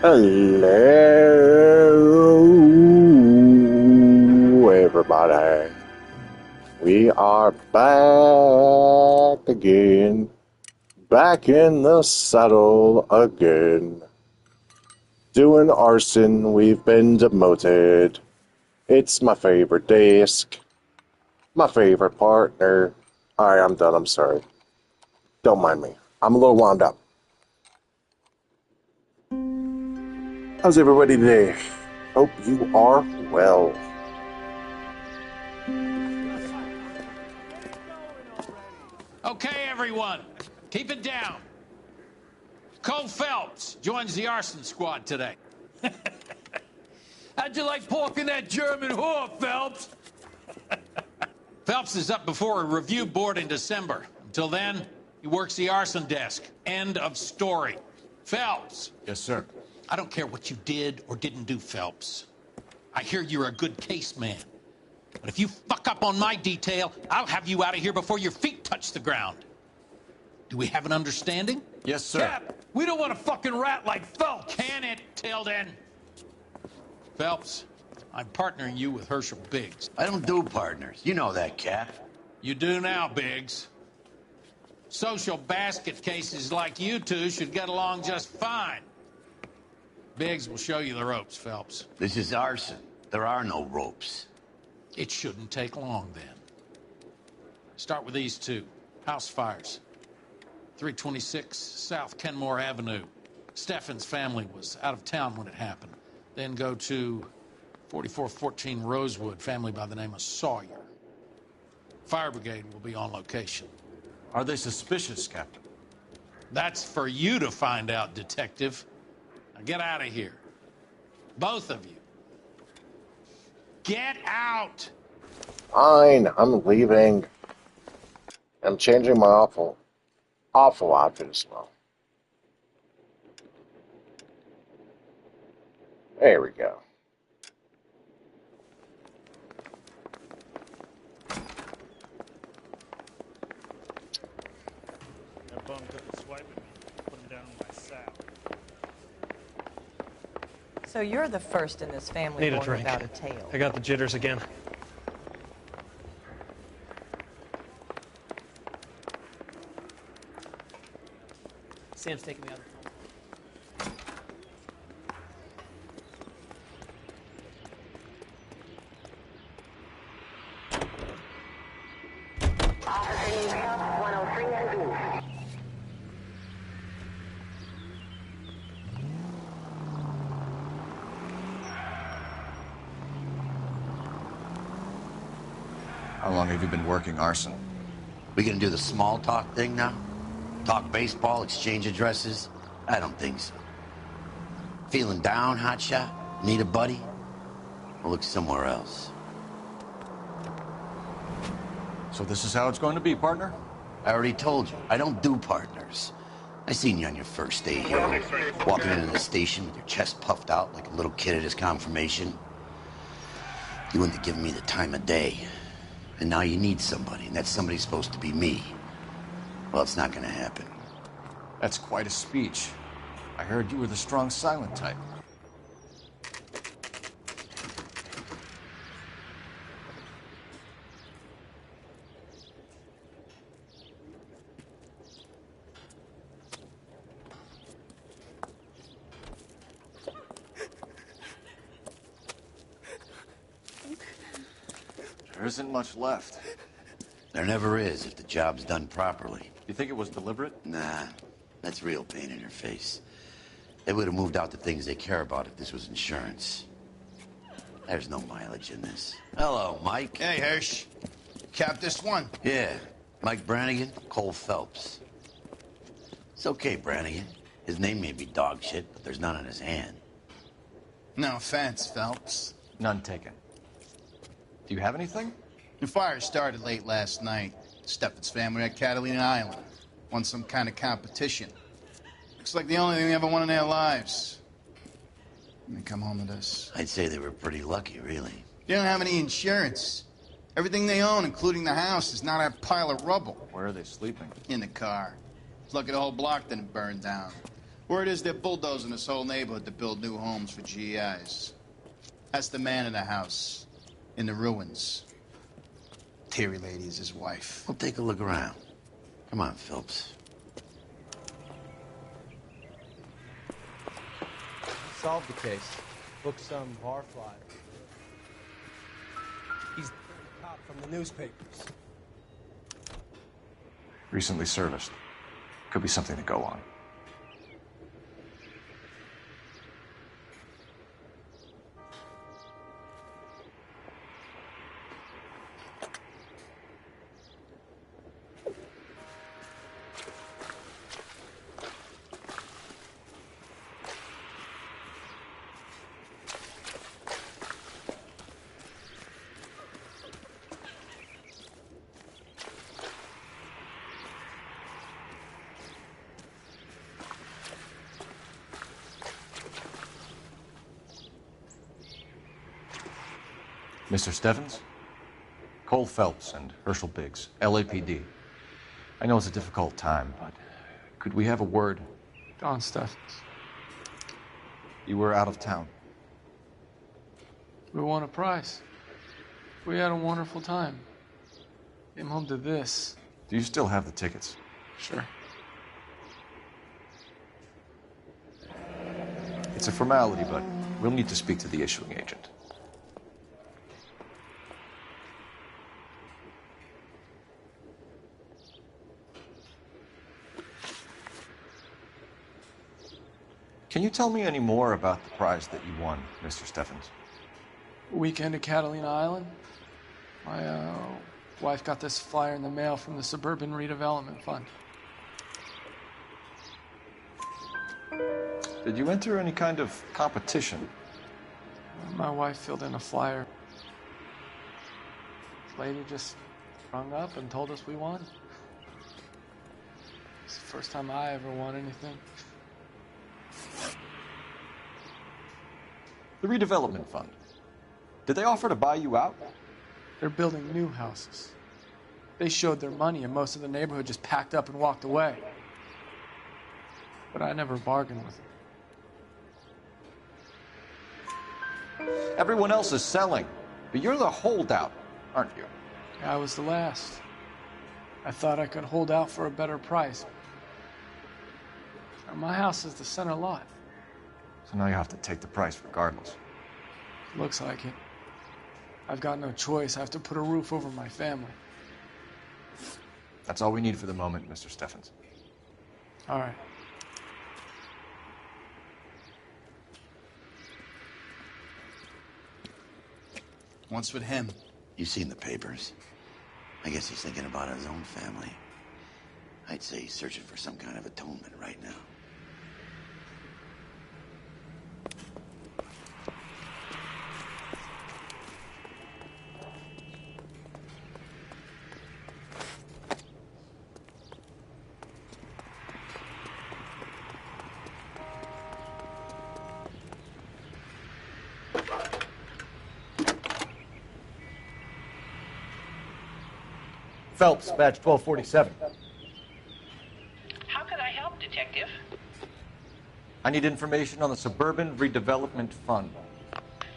Hello, everybody. We are back again. Back in the saddle again. Doing arson, we've been demoted. It's my favorite desk. My favorite partner. Alright, I'm done, I'm sorry. Don't mind me. I'm a little wound up. How's everybody today? Hope you are well. Okay, everyone, keep it down. Cole Phelps joins the arson squad today. How'd you like pork in that German whore, Phelps? Phelps is up before a review board in December. Until then, he works the arson desk. End of story. Phelps. Yes, sir. I don't care what you did or didn't do, Phelps. I hear you're a good case man. But if you fuck up on my detail, I'll have you out of here before your feet touch the ground. Do we have an understanding? Yes, sir. Cap, we don't want a fucking rat like Phelps. Can it, Tilden? Phelps, I'm partnering you with Herschel Biggs. I don't do partners. You know that, Cap. You do now, Biggs. Social basket cases like you two should get along just fine. Biggs will show you the ropes, Phelps. This is arson. There are no ropes. It shouldn't take long, then. Start with these two. House fires. 326 South Kenmore Avenue. Steffen's family was out of town when it happened. Then go to 4414 Rosewood, family by the name of Sawyer. Fire brigade will be on location. Are they suspicious, Captain? That's for you to find out, Detective. Now get out of here. Both of you. Get out! Fine, I'm leaving. I'm changing my awful outfit as well. There we go. That bum took a swipe at me, put him down in my saddle. So you're the first in this family Need a born drink. without a tail. I got the jitters again. Sam's taking me out of the phone. How long have you been working arson? We gonna do the small talk thing now? Talk baseball, exchange addresses? I don't think so. Feeling down, hotshot? Need a buddy? We'll look somewhere else. So this is how it's going to be, partner? I already told you, I don't do partners. I seen you on your first day here, walking into the station with your chest puffed out like a little kid at his confirmation. You wouldn't have given me the time of day. And now you need somebody, and that somebody's supposed to be me. Well, it's not gonna happen. That's quite a speech. I heard you were the strong silent type. There isn't much left. There never is if the job's done properly. You think it was deliberate? Nah, that's real pain in your face. They would have moved out the things they care about if this was insurance. There's no mileage in this. Hello, Mike. Hey, Hirsch. Cap this one. Yeah, Mike Brannigan, Cole Phelps. It's okay, Brannigan. His name may be dog shit, but there's none on his hand. No offense, Phelps. None taken. Do you have anything? The fire started late last night. Steffen's family at Catalina Island. Won some kind of competition. Looks like the only thing they ever won in their lives. And they come home to this. I'd say they were pretty lucky, really. They don't have any insurance. Everything they own, including the house, is not a pile of rubble. Where are they sleeping? In the car. It's lucky the whole block didn't burn down. Word is they're bulldozing this whole neighborhood to build new homes for GIs. That's the man in the house, in the ruins. Teary lady is his wife. We'll take a look around. Come on, Phelps. Solved the case. Booked some barfly. He's the cop from the newspapers. Recently serviced. Could be something to go on. Mr. Stevens? Cole Phelps and Herschel Biggs, LAPD. I know it's a difficult time, but could we have a word? Don Stevens. You were out of town. We won a prize. We had a wonderful time. Came home to this. Do you still have the tickets? Sure. It's a formality, but we'll need to speak to the issuing agent. Can you tell me any more about the prize that you won, Mr. Stevens? Weekend at Catalina Island. My wife got this flyer in the mail from the Suburban Redevelopment Fund. Did you enter any kind of competition? My wife filled in a flyer. This lady just rung up and told us we won. It's the first time I ever won anything. The redevelopment fund. Did they offer to buy you out? They're building new houses. They showed their money and most of the neighborhood just packed up and walked away. But I never bargained with them. Everyone else is selling, but you're the holdout, aren't you? I was the last. I thought I could hold out for a better price. Now, my house is the center lot. So now you have to take the price regardless. Looks like it. I've got no choice. I have to put a roof over my family. That's all we need for the moment, Mr. Stevens. All right. What's with him? You've seen the papers. I guess he's thinking about his own family. I'd say he's searching for some kind of atonement right now. Phelps, badge 1247. How could I help, Detective? I need information on the Suburban Redevelopment Fund.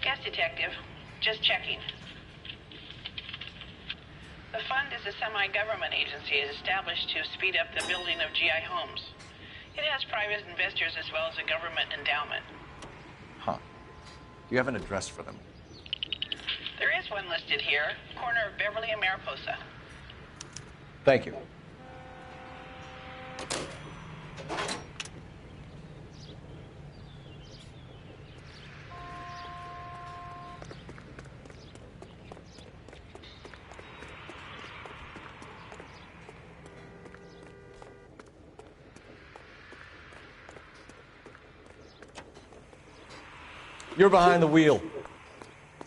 Yes, Detective. Just checking. The fund is a semi-government agency established to speed up the building of GI homes. It has private investors as well as a government endowment. Huh. Do you have an address for them? There is one listed here, corner of Beverly and Mariposa. Thank you. You're behind the wheel.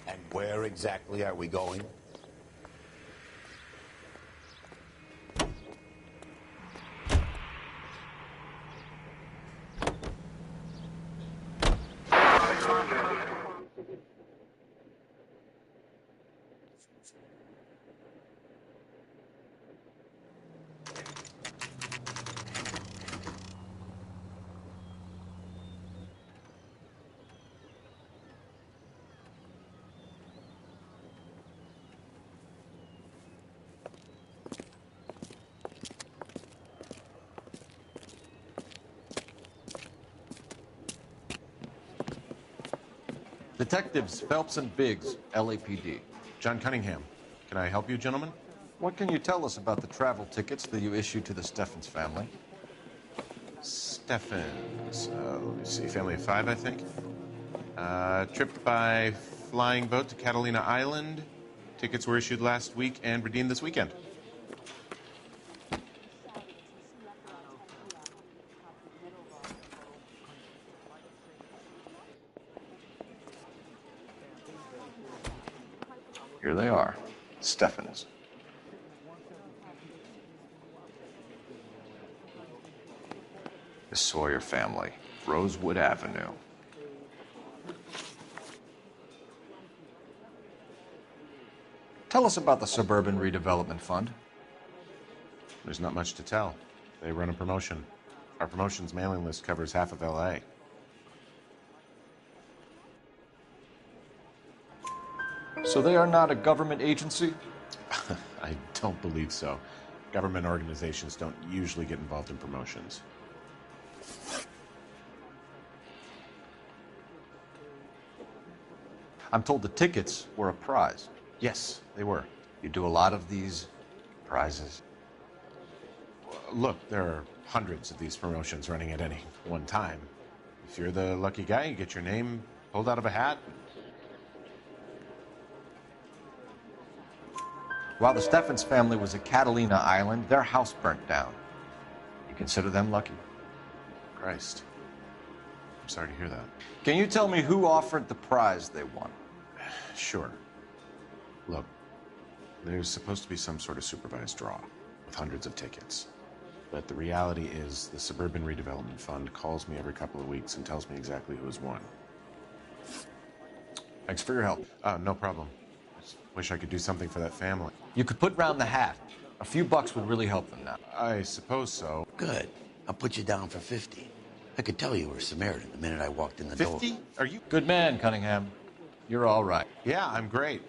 And where exactly are we going? Detectives Phelps and Biggs, LAPD. John Cunningham. Can I help you, gentlemen? What can you tell us about the travel tickets that you issued to the Steffens family? Steffens. Let me see. Family of 5, I think. Trip by flying boat to Catalina Island. Tickets were issued last week and redeemed this weekend. Here they are. Steffens. The Sawyer family, Rosewood Avenue. Tell us about the Suburban Redevelopment Fund. There's not much to tell. They run a promotion. Our promotion's mailing list covers half of LA. So they are not a government agency? I don't believe so. Government organizations don't usually get involved in promotions. I'm told the tickets were a prize. Yes, they were. You do a lot of these prizes? Look, there are hundreds of these promotions running at any one time. If you're the lucky guy, you get your name pulled out of a hat. While the Steffens family was at Catalina Island, their house burnt down. You consider them lucky? Christ. I'm sorry to hear that. Can you tell me who offered the prize they won? Sure. Look, there's supposed to be some sort of supervised draw with hundreds of tickets. But the reality is the Suburban Redevelopment Fund calls me every couple of weeks and tells me exactly who has won. Thanks for your help. No problem. I just wish I could do something for that family. You could put round the hat. A few bucks would really help them now. I suppose so. Good. I'll put you down for 50. I could tell you were a Samaritan the minute I walked in the door. 50? Are you... Good man, Cunningham. You're all right. Yeah, I'm great.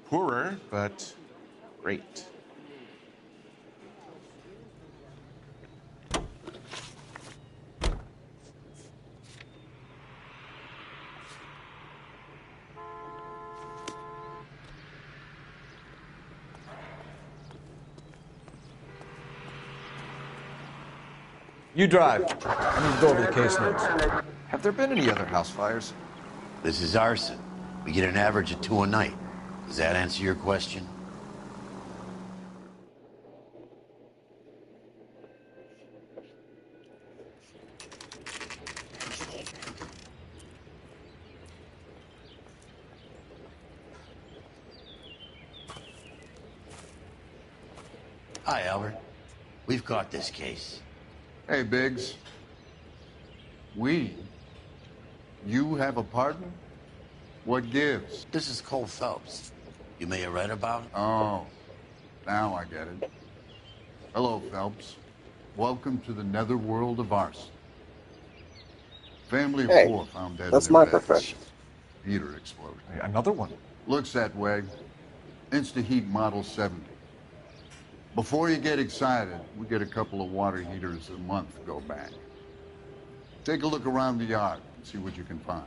Poorer, but great. You drive. I need to go over the case notes. Have there been any other house fires? This is arson. We get an average of 2 a night. Does that answer your question? Hi, Albert. We've caught this case. Hey, Biggs. We? You have a partner? What gives? This is Cole Phelps. You may have read about him. Oh, now I get it. Hello, Phelps. Welcome to the netherworld of arson. Family of Hey, 4 found dead that's in their my beds. profession. Heater explosion. Another one. Looks that way. Insta-Heat Model 70. Before you get excited, we get a couple of water heaters a month go back. Take a look around the yard and see what you can find.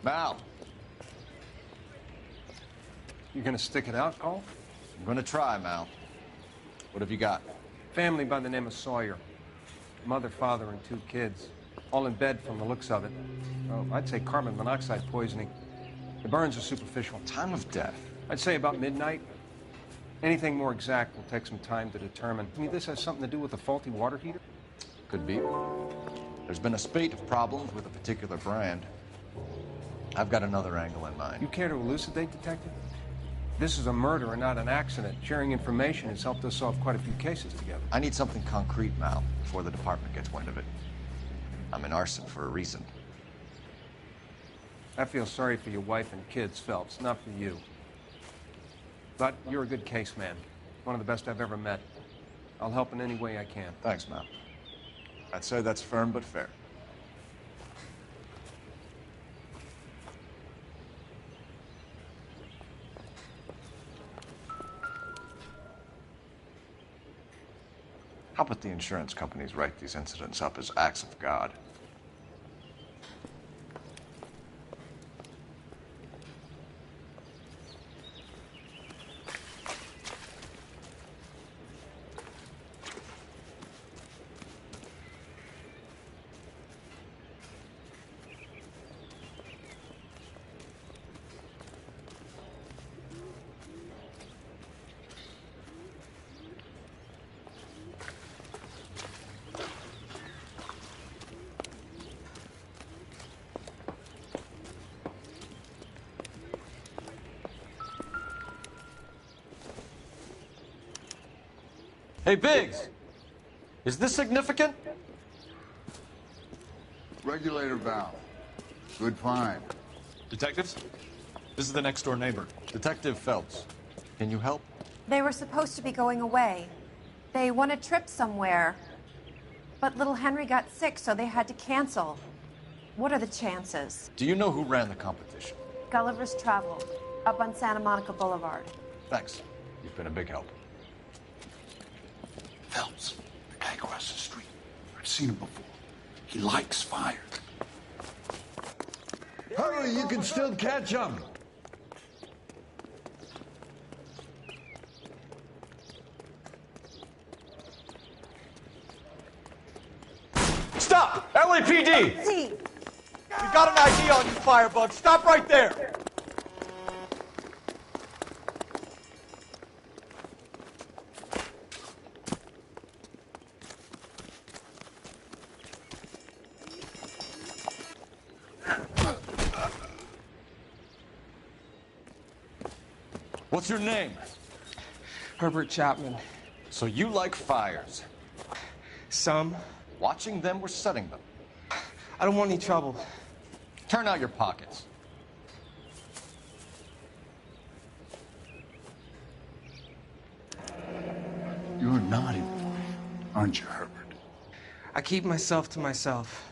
Mal. You gonna stick it out, Cole? I'm gonna try, Mal. What have you got? Family by the name of Sawyer. Mother, father, and 2 kids. All in bed from the looks of it. Oh, I'd say carbon monoxide poisoning. The burns are superficial. Time of death? I'd say about midnight. Anything more exact will take some time to determine. I mean, this has something to do with a faulty water heater? Could be. There's been a spate of problems with a particular brand. I've got another angle in mind. You care to elucidate, Detective? This is a murder and not an accident. Sharing information has helped us solve quite a few cases together. I need something concrete, Mal, before the department gets wind of it. I'm in arson for a reason. I feel sorry for your wife and kids, Phelps, not for you. But you're a good case man. One of the best I've ever met. I'll help in any way I can. Thanks, Mal. I'd say that's firm but fair. How about the insurance companies write these incidents up as acts of God? Hey, Biggs! Is this significant? Regulator valve. Good find. Detectives? This is the next door neighbor. Detective Phelps. Can you help? They were supposed to be going away. They won a trip somewhere. But little Henry got sick, so they had to cancel. What are the chances? Do you know who ran the competition? Gulliver's Travel, up on Santa Monica Boulevard. Thanks. You've been a big help. Phelps, the guy across the street. I've seen him before. He likes fire. Hurry, you can still catch him. Stop! LAPD! See. We got an ID on you, Firebug. Stop right there! What's your name? Herbert Chapman. So you like fires? Some. Watching them or setting them? I don't want any trouble. Turn out your pockets. You're not in fire, aren't you, Herbert? I keep myself to myself.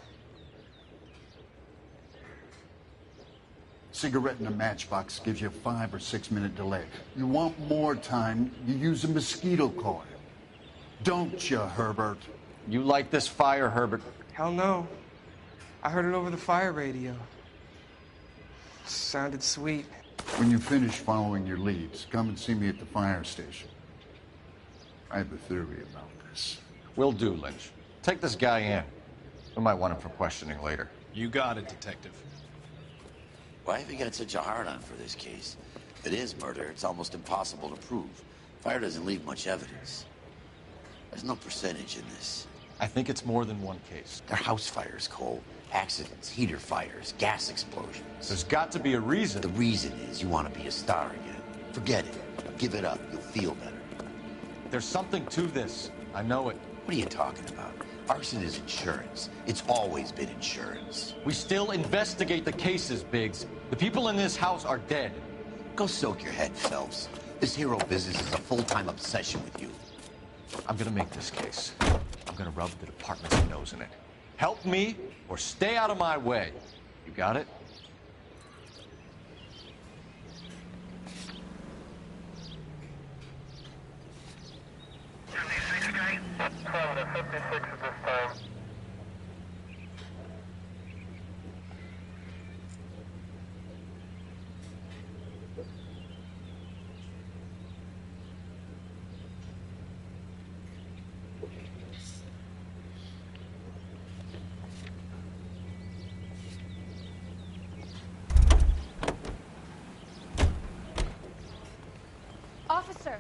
Cigarette in a matchbox gives you a 5 or 6 minute delay. You want more time, you use a mosquito coil. Don't you, Herbert? You like this fire, Herbert? Hell no. I heard it over the fire radio. Sounded sweet. When you finish following your leads, come and see me at the fire station. I have a theory about this. Will do, Lynch. Take this guy in. We might want him for questioning later. You got it, Detective. Why have you got such a hard-on for this case? If it is murder, it's almost impossible to prove. Fire doesn't leave much evidence. There's no percentage in this. I think it's more than one case. They're house fires, Cole. Accidents, heater fires, gas explosions. There's got to be a reason. The reason is you want to be a star again. Forget it. Give it up. You'll feel better. There's something to this. I know it. What are you talking about? Arson is insurance. It's always been insurance. We still investigate the cases, Biggs. The people in this house are dead. Go soak your head, Phelps. This hero business is a full-time obsession with you. I'm gonna make this case. I'm gonna rub the department's nose in it. Help me or stay out of my way. You got it? Officer.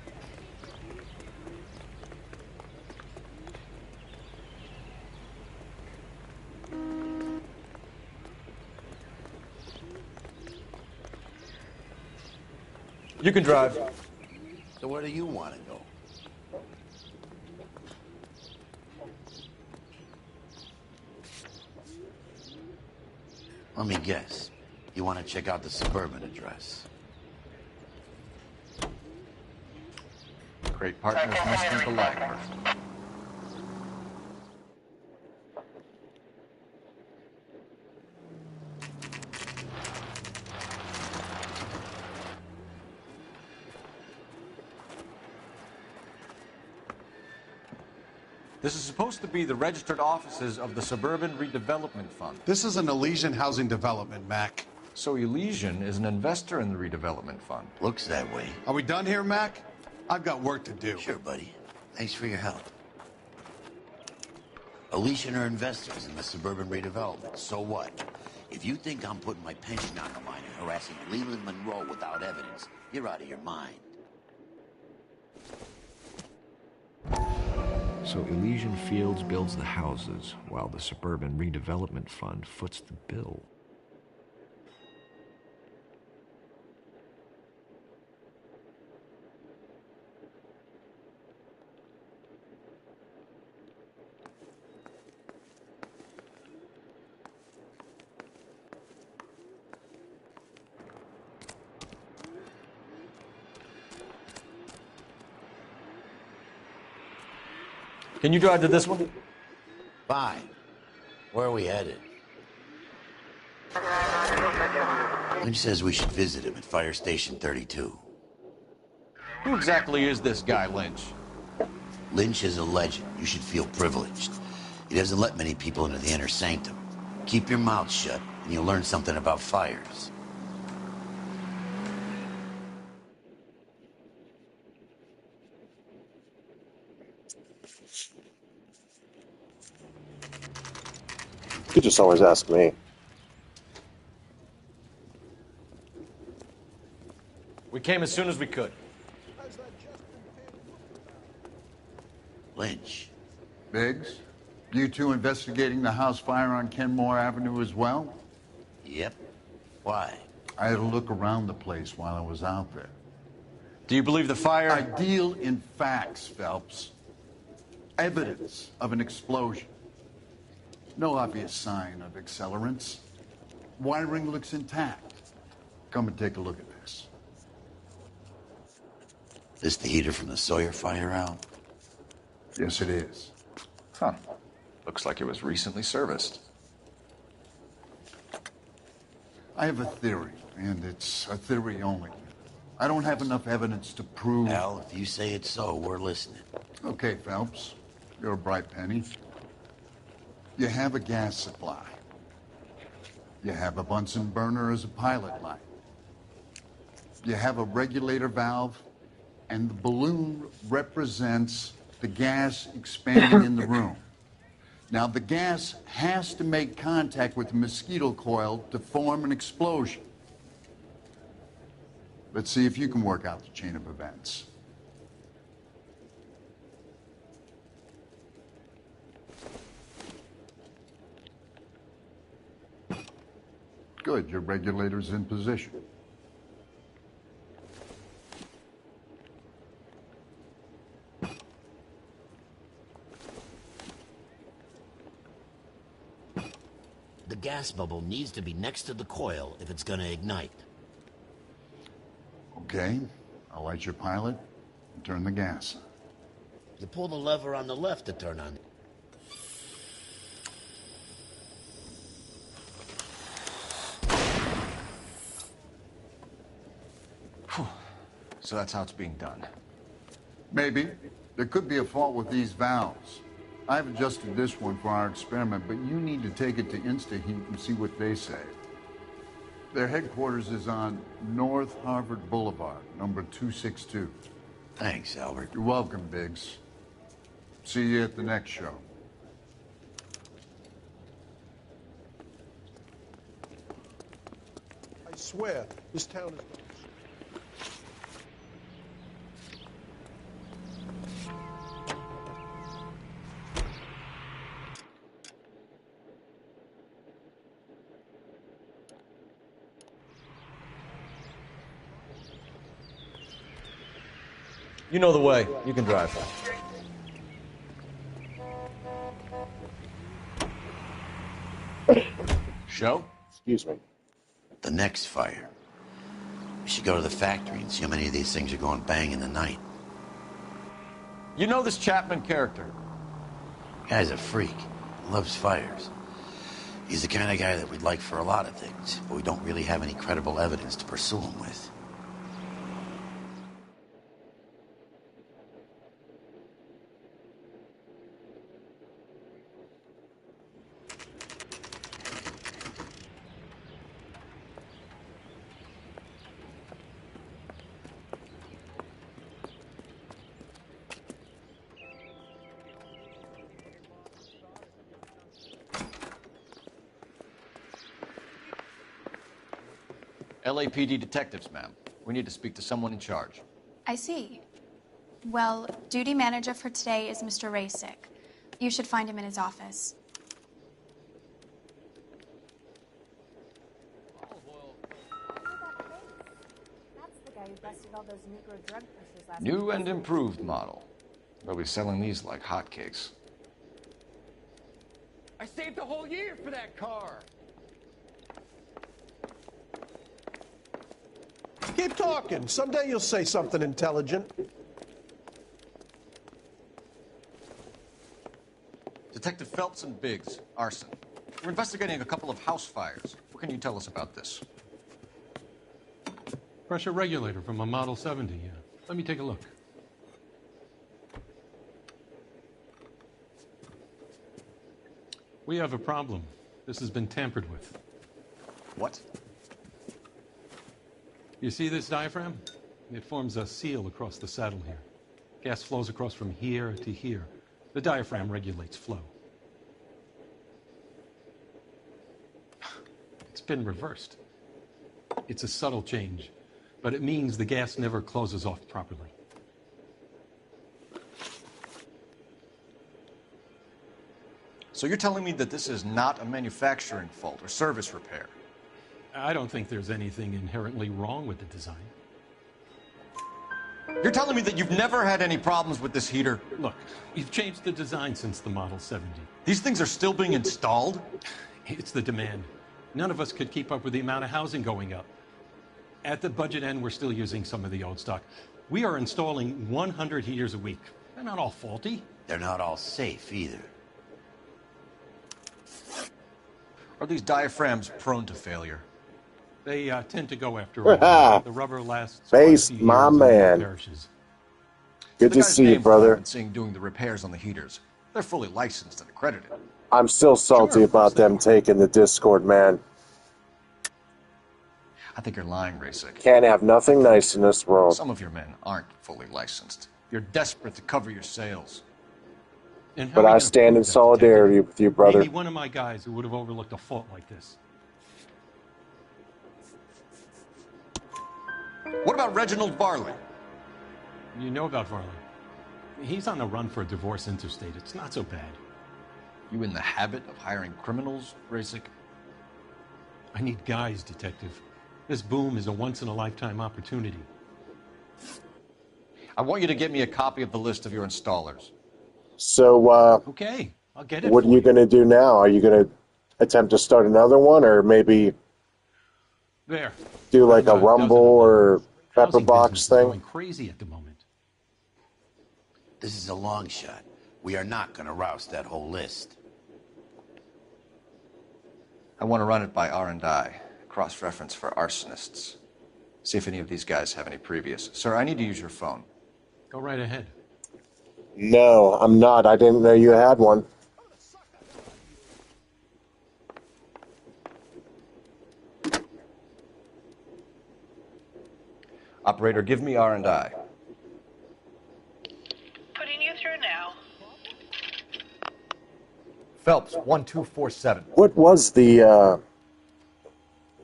You can drive. So where do you want to go? Let me guess. You want to check out the suburban address. Great partners must think alike. This is supposed to be the registered offices of the Suburban Redevelopment Fund. This is an Elysian housing development, Mac. So Elysian is an investor in the redevelopment fund. Looks that way. Are we done here, Mac? I've got work to do. Sure, buddy. Thanks for your help. Elysian are investors in the Suburban Redevelopment. So what? If you think I'm putting my pension on the line and harassing Leland Monroe without evidence, you're out of your mind. So Elysian Fields builds the houses, while the Suburban Redevelopment Fund foots the bill. Can you drive to this one? Fine. Where are we headed? Lynch says we should visit him at Fire Station 32. Who exactly is this guy, Lynch? Lynch is a legend. You should feel privileged. He doesn't let many people into the inner sanctum. Keep your mouth shut, and you'll learn something about fires. You could just always ask me. We came as soon as we could. Lynch. Biggs, you two investigating the house fire on Kenmore Avenue as well? Yep. Why? I had a look around the place while I was out there. Do you believe the fire? I deal in facts, Phelps. Evidence of an explosion. No obvious sign of accelerants. Wiring looks intact. Come and take a look at this. This the heater from the Sawyer fire out? Yes, it is. Huh. Looks like it was recently serviced. I have a theory, and it's a theory only. I don't have enough evidence to prove... Al, if you say it's so, we're listening. Okay, Phelps. You're a bright penny. You have a gas supply. You have a Bunsen burner as a pilot light. You have a regulator valve, and the balloon represents the gas expanding in the room. Now, the gas has to make contact with the mosquito coil to form an explosion. Let's see if you can work out the chain of events. Good, your regulator's in position. The gas bubble needs to be next to the coil if it's gonna ignite. Okay, I'll light your pilot and turn the gas on. You pull the lever on the left to turn on. So that's how it's being done. Maybe. There could be a fault with these valves. I've adjusted this one for our experiment, but you need to take it to InstaHeat and see what they say. Their headquarters is on North Harvard Boulevard, number 262. Thanks, Albert. You're welcome, Biggs. See you at the next show. I swear, this town is... You know the way. You can drive. Show? Excuse me. The next fire. We should go to the factory and see how many of these things are going bang in the night. You know this Chapman character? Guy's a freak. Loves fires. He's the kind of guy that we'd like for a lot of things, but we don't really have any credible evidence to pursue him with. LAPD detectives, ma'am. We need to speak to someone in charge. I see. Well, duty manager for today is Mr. Rasick. You should find him in his office. New and improved model. They'll be selling these like hotcakes. I saved a whole year for that car. Keep talking. Someday you'll say something intelligent. Detective Phelps and Biggs, arson. We're investigating a couple of house fires. What can you tell us about this? Pressure regulator from a Model 70, yeah. Let me take a look. We have a problem. This has been tampered with. What? You see this diaphragm? It forms a seal across the saddle here. Gas flows across from here to here. The diaphragm regulates flow. It's been reversed. It's a subtle change, but it means the gas never closes off properly. So you're telling me that this is not a manufacturing fault or service repair? I don't think there's anything inherently wrong with the design. You're telling me that you've never had any problems with this heater? Look, we've changed the design since the Model 70. These things are still being installed? It's the demand. None of us could keep up with the amount of housing going up. At the budget end, we're still using some of the old stock. We are installing 100 heaters a week. They're not all faulty. They're not all safe either. Are these diaphragms prone to failure? They tend to go after a while. The rubber lasts Face, quite a few my years and man. perishes. Good to see you, brother. I've been doing the repairs on the heaters. They're fully licensed and accredited. I'm still salty about them taking the Discord, man. I think you're lying, Rasick. Can't have nothing nice in this world. Some of your men aren't fully licensed. You're desperate to cover your sales. And how But are we I gonna stand in prove that, solidarity with you, brother. Maybe one of my guys who would have overlooked a fault like this. What about Reginald Varley? You know about Varley. He's on the run for a divorce interstate. It's not so bad. You in the habit of hiring criminals, Rasick? I need guys, Detective. This boom is a once-in-a-lifetime opportunity. I want you to get me a copy of the list of your installers. So, Okay, I'll get it. what are you going to do now? Are you going to attempt to start another one, or maybe There. do like a Rumble or Pepper Housing Box business is thing? going crazy at the moment. This is a long shot. We are not going to roust that whole list. I want to run it by R&I, cross-reference for arsonists. See if any of these guys have any previous. Sir, I need to use your phone. Go right ahead. No, I'm not. I didn't know you had one. Operator, give me R&I. Putting you through now. Phelps, 1247. What was the,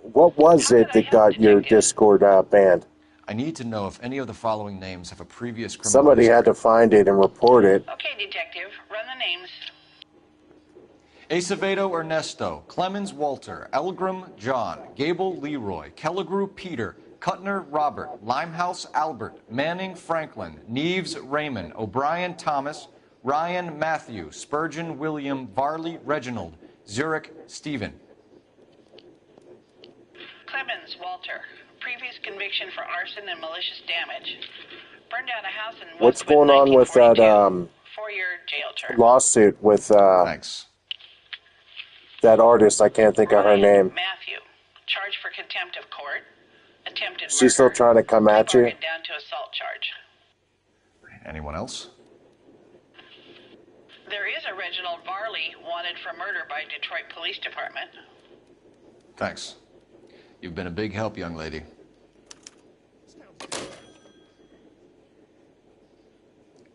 what was it that got your Discord banned? I need to know if any of the following names have a previous criminal Somebody history. had to find it and report it. Okay, detective, run the names. Acevedo Ernesto, Clemens Walter, Elgram John, Gable Leroy, Kelligrew Peter, Cutner Robert, Limehouse Albert, Manning Franklin, Neves Raymond, O'Brien Thomas, Ryan Matthew, Spurgeon William, Varley Reginald, Zurich Stephen. Clemens Walter, previous conviction for arson and malicious damage. Burned down a house in What's Westwood, going on with that 4-year jail term. lawsuit with Thanks. that artist? I can't think of her name. Matthew, charged for contempt of court, attempted She's still trying to come at you. down to assault charge. Anyone else? There is a Reginald Varley wanted for murder by Detroit Police Department. Thanks. You've been a big help, young lady.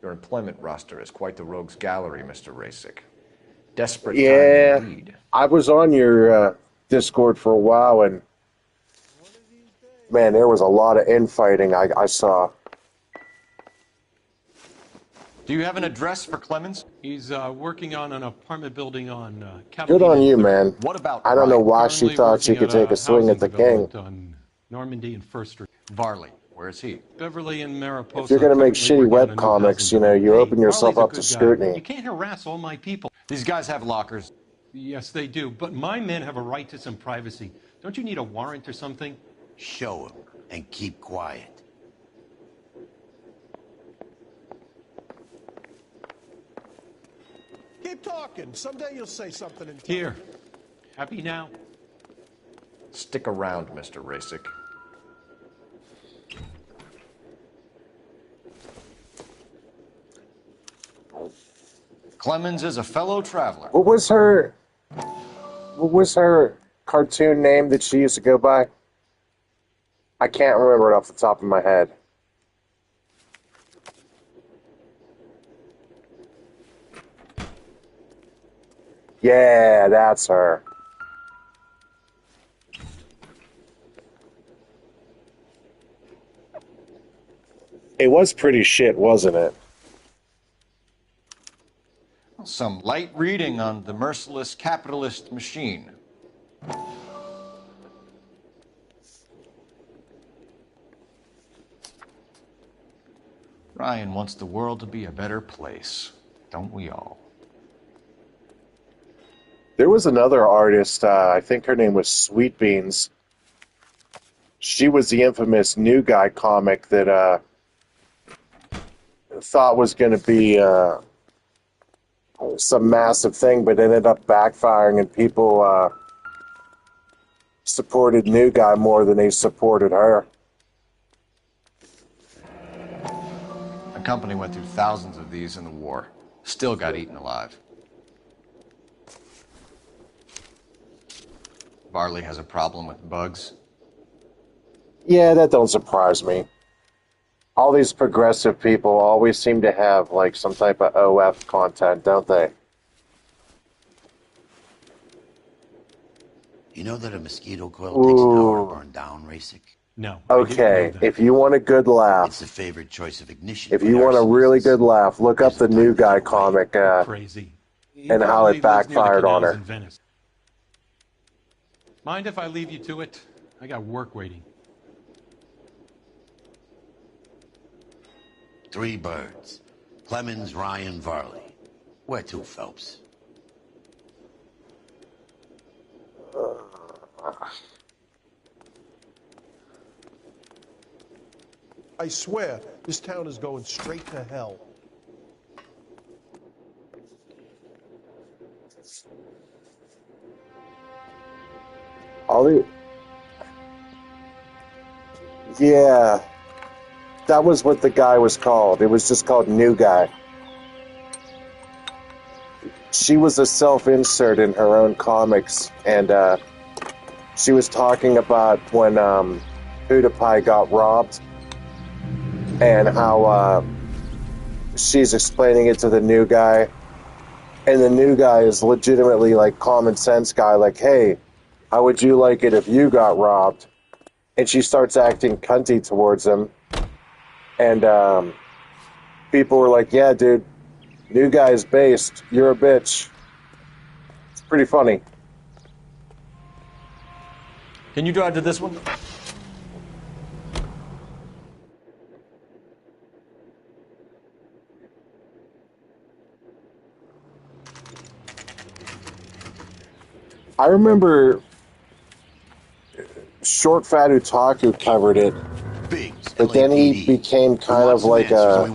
Your employment roster is quite the rogues gallery, Mr. Rasick. Desperate Yeah, times indeed. I was on your Discord for a while, and Man, there was a lot of infighting I saw. Do you have an address for Clemens? He's working on an apartment building on Good Catalina on you, 3rd. man. What about I don't know Ryan? why she Currently thought she working could at take a swing housing at the king. development on Normandy and First Street. Varley, where is he? Beverly and Mariposa. If you're gonna make currently shitty working on a new webcomics, housing you know, you development. open Hey, yourself Varley's a up to good guy. scrutiny. You can't harass all my people. These guys have lockers. Yes, they do. But my men have a right to some privacy. Don't you need a warrant or something? Show him and keep quiet. Keep talking. Someday you'll say something intelligent. Here. Happy now? Stick around, Mr. Rasick. Clemens is a fellow traveler. What was her cartoon name that she used to go by? I can't remember it off the top of my head. Yeah, that's her. It was pretty shit, wasn't it? Some light reading on the merciless capitalist machine. Ryan wants the world to be a better place, don't we all? There was another artist, I think her name was Sweet Beans. She was the infamous New Guy comic that thought was going to be some massive thing, but ended up backfiring, and people supported New Guy more than they supported her. The company went through thousands of these in the war. Still got eaten alive. Varley has a problem with bugs. Yeah, that don't surprise me. All these progressive people always seem to have like some type of OF content, don't they? You know that a mosquito coil takes an hour to burn down, Rasick? No. Okay, if you want a good laugh, It's the favorite choice of ignition. if you want a really good laugh, look up the New Guy comic Crazy. and how it backfired on her. In Venice. Mind if I leave you to it? I got work waiting. 3 birds. Clemens, Ryan, Varley. Where to, Phelps? I swear, this town is going straight to hell. Yeah, that was what the guy was called. It was just called New Guy. She was a self-insert in her own comics, and she was talking about when PewDiePie got robbed, and how she's explaining it to the New Guy, and the New Guy is legitimately like common sense guy, like, hey, how would you like it if you got robbed? And she starts acting cunty towards him. And people were like, yeah, dude, New Guy is based. You're a bitch. It's pretty funny. Can you drive to this one? I remember Short Fat Otaku covered it, but then he became kind of like a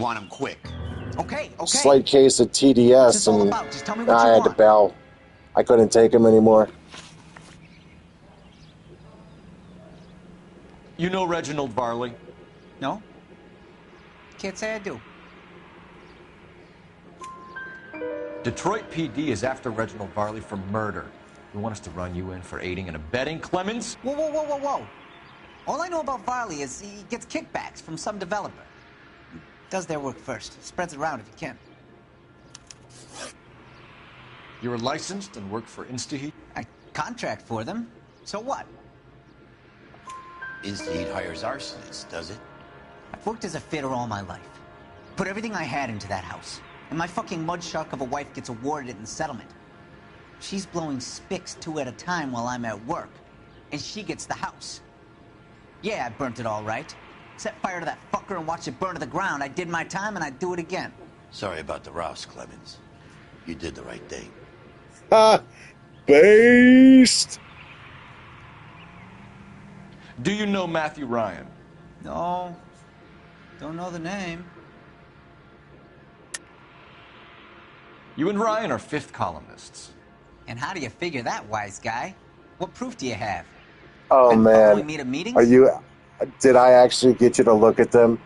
slight case of TDS, and I had to bail. I couldn't take him anymore. You know Reginald Varley? No? Can't say I do. Detroit PD is after Reginald Varley for murder. You want us to run you in for aiding and abetting Clemens? Whoa, whoa, whoa, whoa, whoa. All I know about Varley is he gets kickbacks from some developer. He does their work first. Spreads it around if he can. You're licensed and work for InstaHeat? I contract for them. So what? Instead hires arsonists, does it? I've worked as a fitter all my life. Put everything I had into that house. And my fucking mudshark of a wife gets awarded it in settlement. She's blowing spics 2 at a time while I'm at work. And she gets the house. Yeah, I burnt it all right. Set fire to that fucker and watched it burn to the ground. I did my time and I'd do it again. Sorry about the Rouse, Clemens. You did the right thing. Ha! Based! Do you know Matthew Ryan? No. Don't know the name. You and Ryan are fifth columnists. And how do you figure that, wise guy? What proof do you have? Oh Been following me man, to meetings? are you? Did I actually get you to look at them?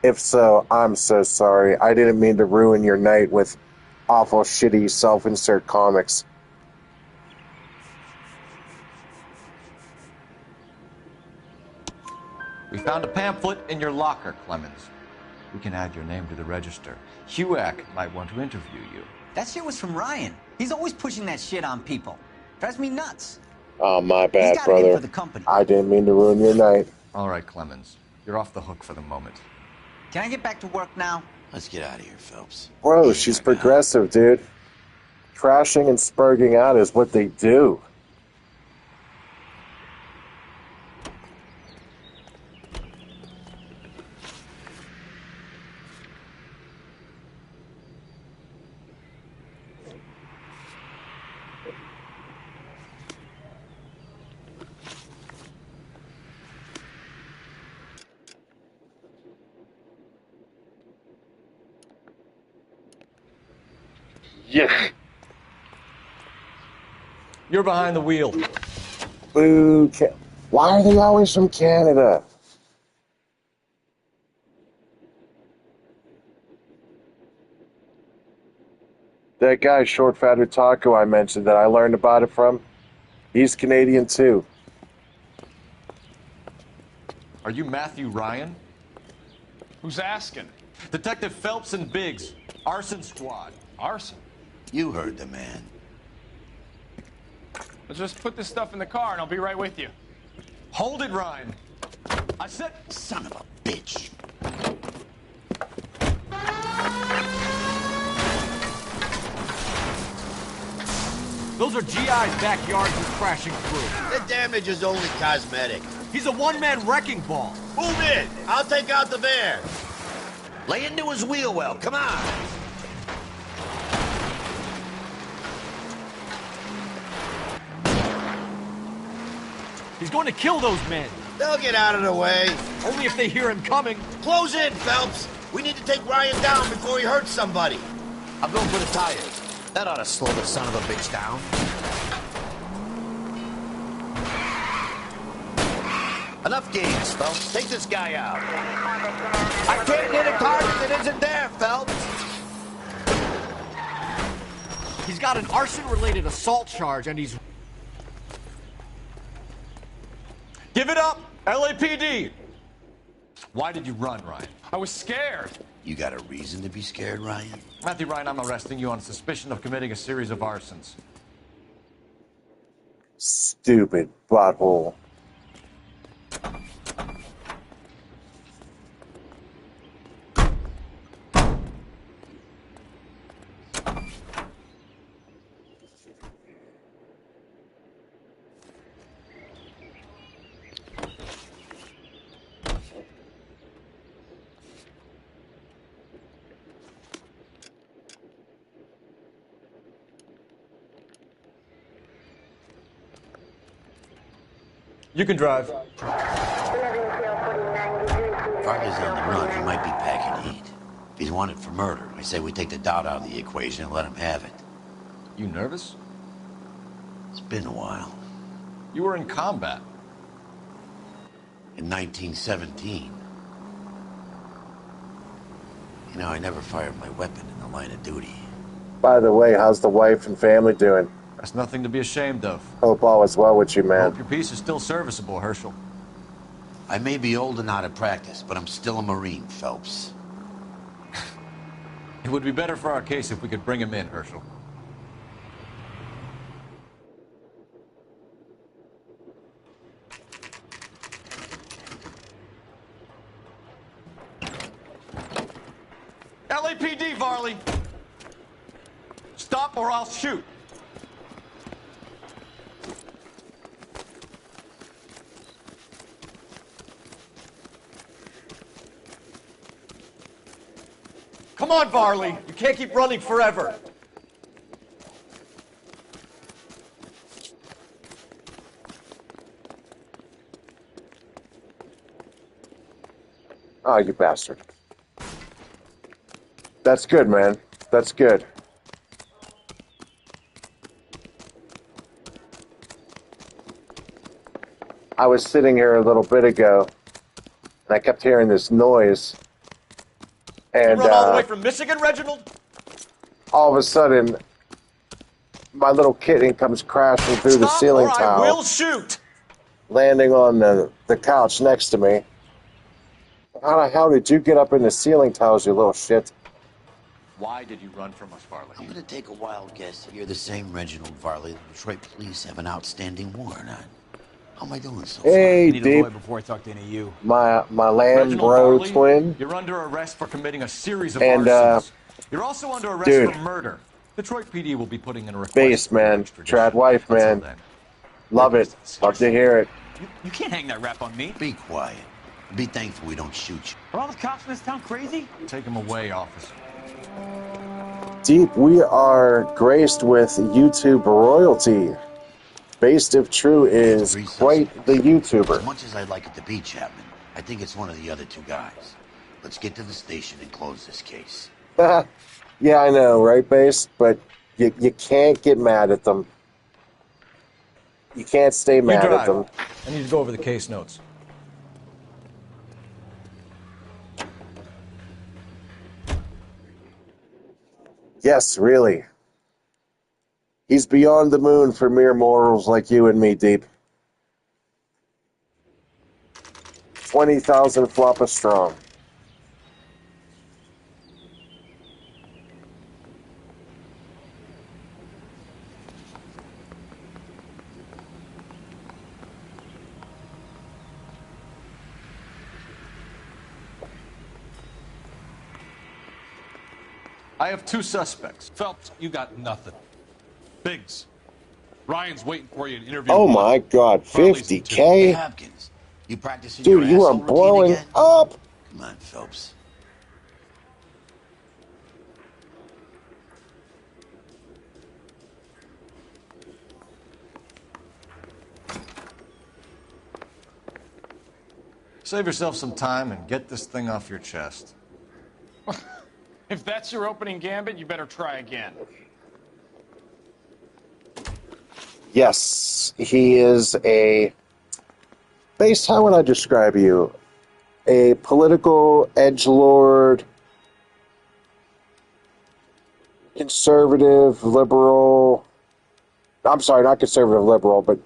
If so, I'm so sorry. I didn't mean to ruin your night with awful, shitty self-insert comics. We found a pamphlet in your locker, Clemens. We can add your name to the register. HUAC might want to interview you. That shit was from Ryan. He's always pushing that shit on people. Drives me nuts. Oh, my bad, got it in brother. for the company. I didn't mean to ruin your night. All right, Clemens. You're off the hook for the moment. Can I get back to work now? Let's get out of here, Phelps. Bro, she's progressive, dude. Crashing and spurging out is what they do. Yeah. You're behind the wheel. Boo. Why are they always from Canada? That guy, Short Fatter Taco, I mentioned that I learned about it from, he's Canadian too. Are you Matthew Ryan? Who's asking? Detective Phelps and Biggs, arson squad. Arson? You heard the man. Let's just put this stuff in the car and I'll be right with you. Hold it, Ryan. I said, son of a bitch. Those are GI's backyards he's crashing through. The damage is only cosmetic. He's a one-man wrecking ball. Move in. I'll take out the van. Lay into his wheel well. Come on. He's going to kill those men. They'll get out of the way. Only if they hear him coming. Close in, Phelps. We need to take Ryan down before he hurts somebody. I'll go for the tires. That ought to slow the son of a bitch down. Enough games, Phelps. Take this guy out. I can't hit a target that isn't there, Phelps. He's got an arson-related assault charge, and he's... Give it up, LAPD! Why did you run, Ryan? I was scared. You got a reason to be scared, Ryan? Matthew Ryan, I'm arresting you on suspicion of committing a series of arsons. Stupid butthole. You can drive. If Farley's on the run, he might be packing heat. If he's wanted for murder, I say we take the doubt out of the equation and let him have it. You nervous? It's been a while. You were in combat. In 1917. You know, I never fired my weapon in the line of duty. By the way, how's the wife and family doing? That's nothing to be ashamed of. Hope all is well with you, I man. hope your piece is still serviceable, Herschel. I may be old and out of practice, but I'm still a Marine, Phelps. It would be better for our case if we could bring him in, Herschel. LAPD, Varley! Stop or I'll shoot. Come on, Varley. You can't keep running forever. Oh, you bastard. That's good, man. That's good. I was sitting here a little bit ago, and I kept hearing this noise. And You run all the way from Michigan, Reginald? all of a sudden, my little kitten comes crashing through the ceiling or tile. I will shoot. Landing on the couch next to me. How the hell did you get up in the ceiling tiles, you little shit? Why did you run from us, Varley? I'm gonna take a wild guess that you're the same Reginald Varley the Detroit police have an outstanding warrant on. How am I doing so far? Hey, I need a Deep. lawyer before I talk to any of you. My Lamb Reginald Bro Varley, twin. You're under arrest for committing a series of And, arsons. You're also under arrest dude. for murder. Detroit PD will be putting in a request. Bass, man. Trad wife, man. Love it. Love to hear it. You can't hang that rap on me. Be quiet. Be thankful we don't shoot you. Are all the cops in this town crazy? Take him away, officer. Deep, we are graced with YouTube royalty. Based if true is quite the As YouTuber. much as I'd like it to be Chapman, I think it's one of the other two guys. Let's get to the station and close this case. Yeah, I know, right, Base? But you can't get mad at them. You can't stay mad at them. I need to go over the case notes. Yes, really. He's beyond the moon for mere mortals like you and me, Deep. 20,000 floppa strong. I have two suspects. Phelps, you got nothing. Biggs, Ryan's waiting for you to interview. Oh my God, 50K? Hopkins, you practicing Dude, your you are asshole routine blowing again? up. Come on, Phelps. Save yourself some time and get this thing off your chest. If that's your opening gambit, you better try again. Yes, he is a... Base, how would I describe you? A political edgelord, conservative, liberal... I'm sorry, not conservative, liberal, but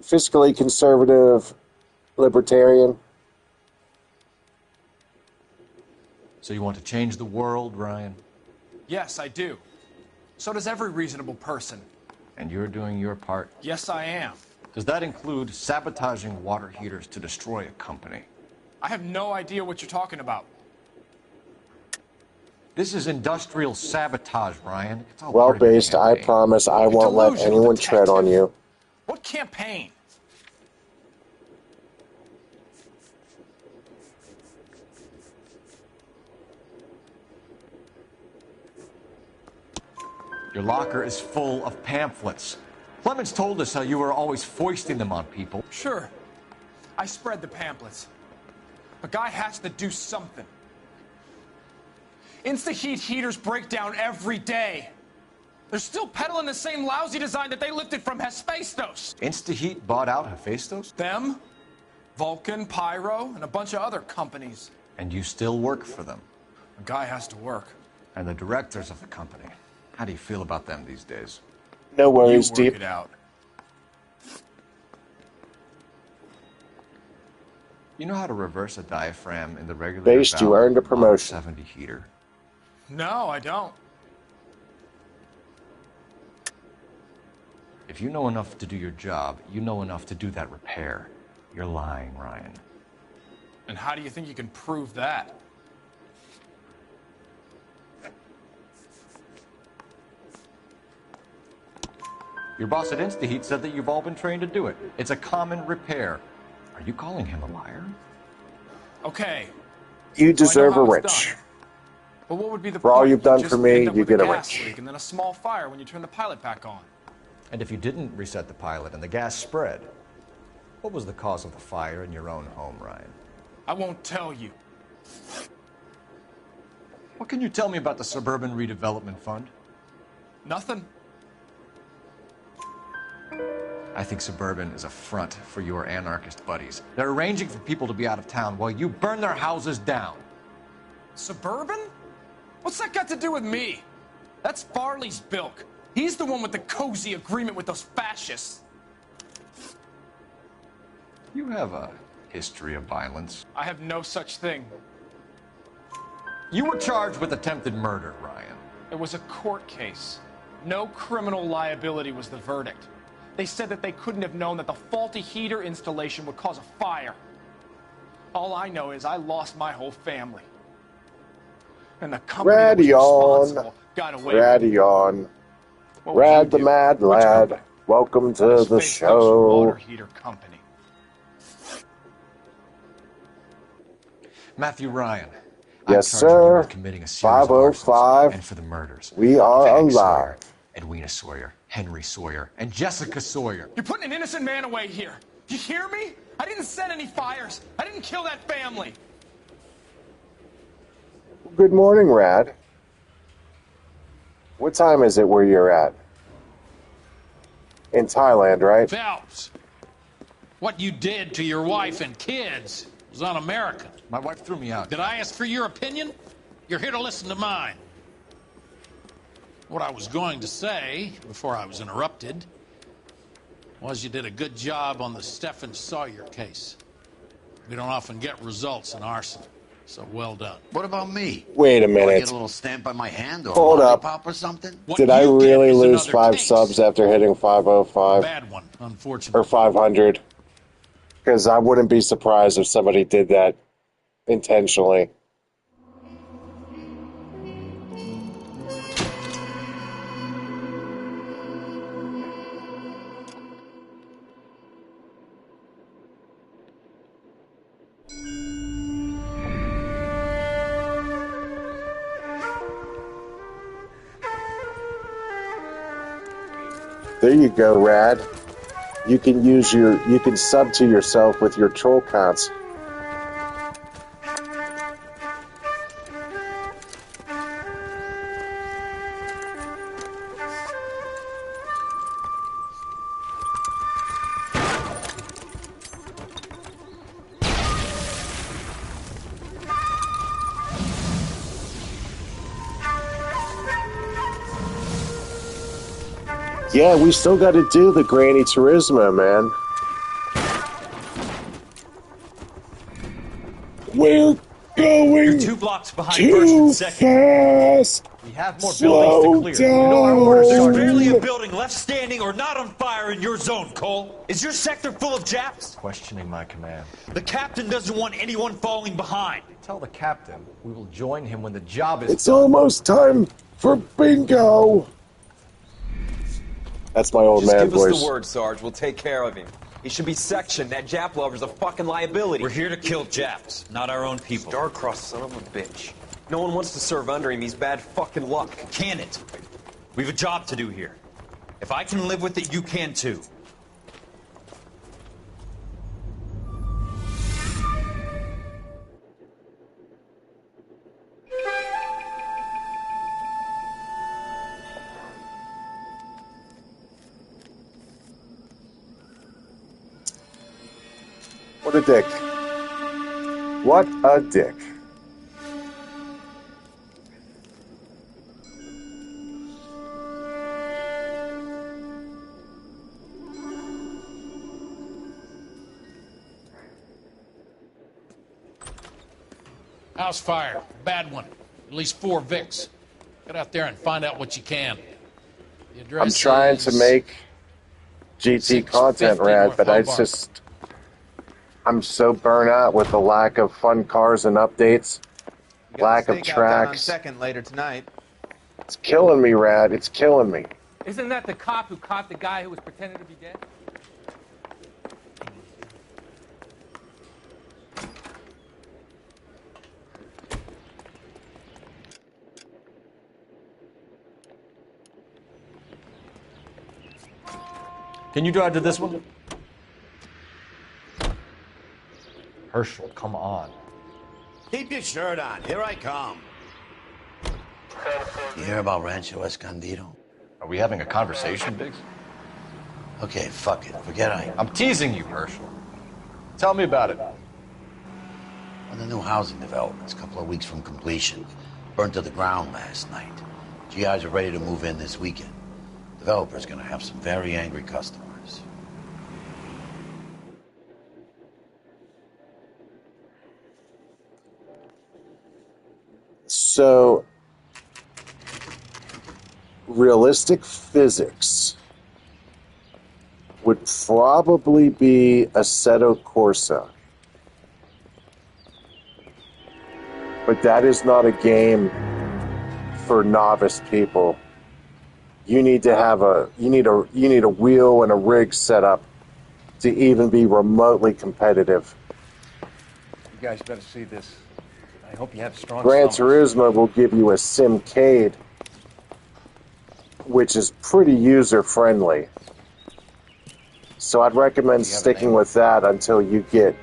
fiscally conservative, libertarian. So you want to change the world, Ryan? Yes, I do. So does every reasonable person. And you're doing your part? Yes, I am. Does that include sabotaging water heaters to destroy a company? I have no idea what you're talking about. This is industrial sabotage, Ryan. It's all Well, part of your Based, I campaign. promise I won't let delusional anyone tread on you. What campaign? Your locker is full of pamphlets. Clemens told us how you were always foisting them on people. Sure. I spread the pamphlets. A guy has to do something. Insta-heat heaters break down every day. They're still peddling the same lousy design that they lifted from Hephaestus. InstaHeat bought out Hephaestus? Them, Vulcan, Pyro, and a bunch of other companies. And you still work for them. A guy has to work. And the directors of the company. How do you feel about them these days? No worries, You work Deep. it out. You know how to reverse a diaphragm in the regular Based, you earned a promotion. 70 heater. No, I don't. If you know enough to do your job, you know enough to do that repair. You're lying, Ryan. And how do you think you can prove that? Your boss at InstaHeat said that you've all been trained to do it. It's a common repair. Are you calling him a liar? Okay. You deserve so a I know how it's wrench. done. But what would be the For all point? you've done just for me, end up you with get a gas wrench. leak and then a small fire when you turn the pilot back on. And if you didn't reset the pilot and the gas spread, what was the cause of the fire in your own home, Ryan? I won't tell you. What can you tell me about the Suburban Redevelopment Fund? Nothing. I think Suburban is a front for your anarchist buddies. They're arranging for people to be out of town while you burn their houses down. Suburban? What's that got to do with me? That's Farley's bilk. He's the one with the cozy agreement with those fascists. You have a history of violence. I have no such thing. You were charged with attempted murder, Ryan. It was a court case. No criminal liability was the verdict. They said that they couldn't have known that the faulty heater installation would cause a fire. All I know is I lost my whole family. And the company that was responsible got away with it. Radion. Rad the Mad Lad. Welcome to the show. Water heater company. Matthew Ryan. Yes, sir. Committing a series 505. And for the murders. We are Fanny alive. Sawyer, Edwina Sawyer, Henry Sawyer, and Jessica Sawyer. You're putting an innocent man away here. You hear me? I didn't set any fires. I didn't kill that family. Good morning, Rad. What time is it where you're at? In Thailand, right? Phelps, what you did to your wife and kids was un-American. My wife threw me out. Did I ask for your opinion? You're here to listen to mine. What I was going to say, before I was interrupted, was you did a good job on the Stephen Sawyer case. We don't often get results in arson, so well done. What about me? Wait a Do I minute. get a little stamp by my hand or Hold a up. lollipop or something? Did I really lose 5 subs after hitting 505? Bad one, unfortunately. Or 500? Because I wouldn't be surprised if somebody did that intentionally. There you go, Rad. You can sub to yourself with your troll counts. Yeah, we still got to do the Granny Turismo, man. We're going You're 2 blocks behind too first and second. fast. We have more Slow buildings to clear. You know our down. orders. There's barely a building left standing or not on fire in your zone, Cole. Is your sector full of Japs? Questioning my command. The captain doesn't want anyone falling behind. Tell the captain we will join him when the job is It's done. almost time for bingo. That's my old Just man give us voice. the word, Sarge. We'll take care of him. He should be sectioned. That Jap lover's a fucking liability. We're here to kill Japs, not our own people. Star-crossed son of a bitch. No one wants to serve under him. He's bad fucking luck. Can it? We have a job to do here. If I can live with it, you can too. What a dick. What a dick. House fire, bad one. At least 4 Vicks. Get out there and find out what you can. The address I'm trying is to make GT content, 650 Rad, North but Hobart. I'm so burnt out with the lack of fun cars and updates, lack of Stakeout down on tracks. Second later tonight. It's killing me, Rad. It's killing me. Isn't that the cop who caught the guy who was pretending to be dead? Can you drive to this one? Herschel, come on. Keep your shirt on. Here I come. You hear about Rancho Escondido? Are we having a conversation, Biggs? Okay, fuck it. Forget I'm teasing you, Herschel. Tell me about it. One of the new housing developments, a couple of weeks from completion. Burned to the ground last night. GIs are ready to move in this weekend. Developer's gonna have some very angry customers. So, realistic physics would probably be Assetto Corsa. But that is not a game for novice people. You need to have you need a wheel and a rig set up to even be remotely competitive. You guys better see this. I hope you have strong Gran stomachs. Turismo will give you a simcade, which is pretty user-friendly. So I'd recommend sticking with that until you get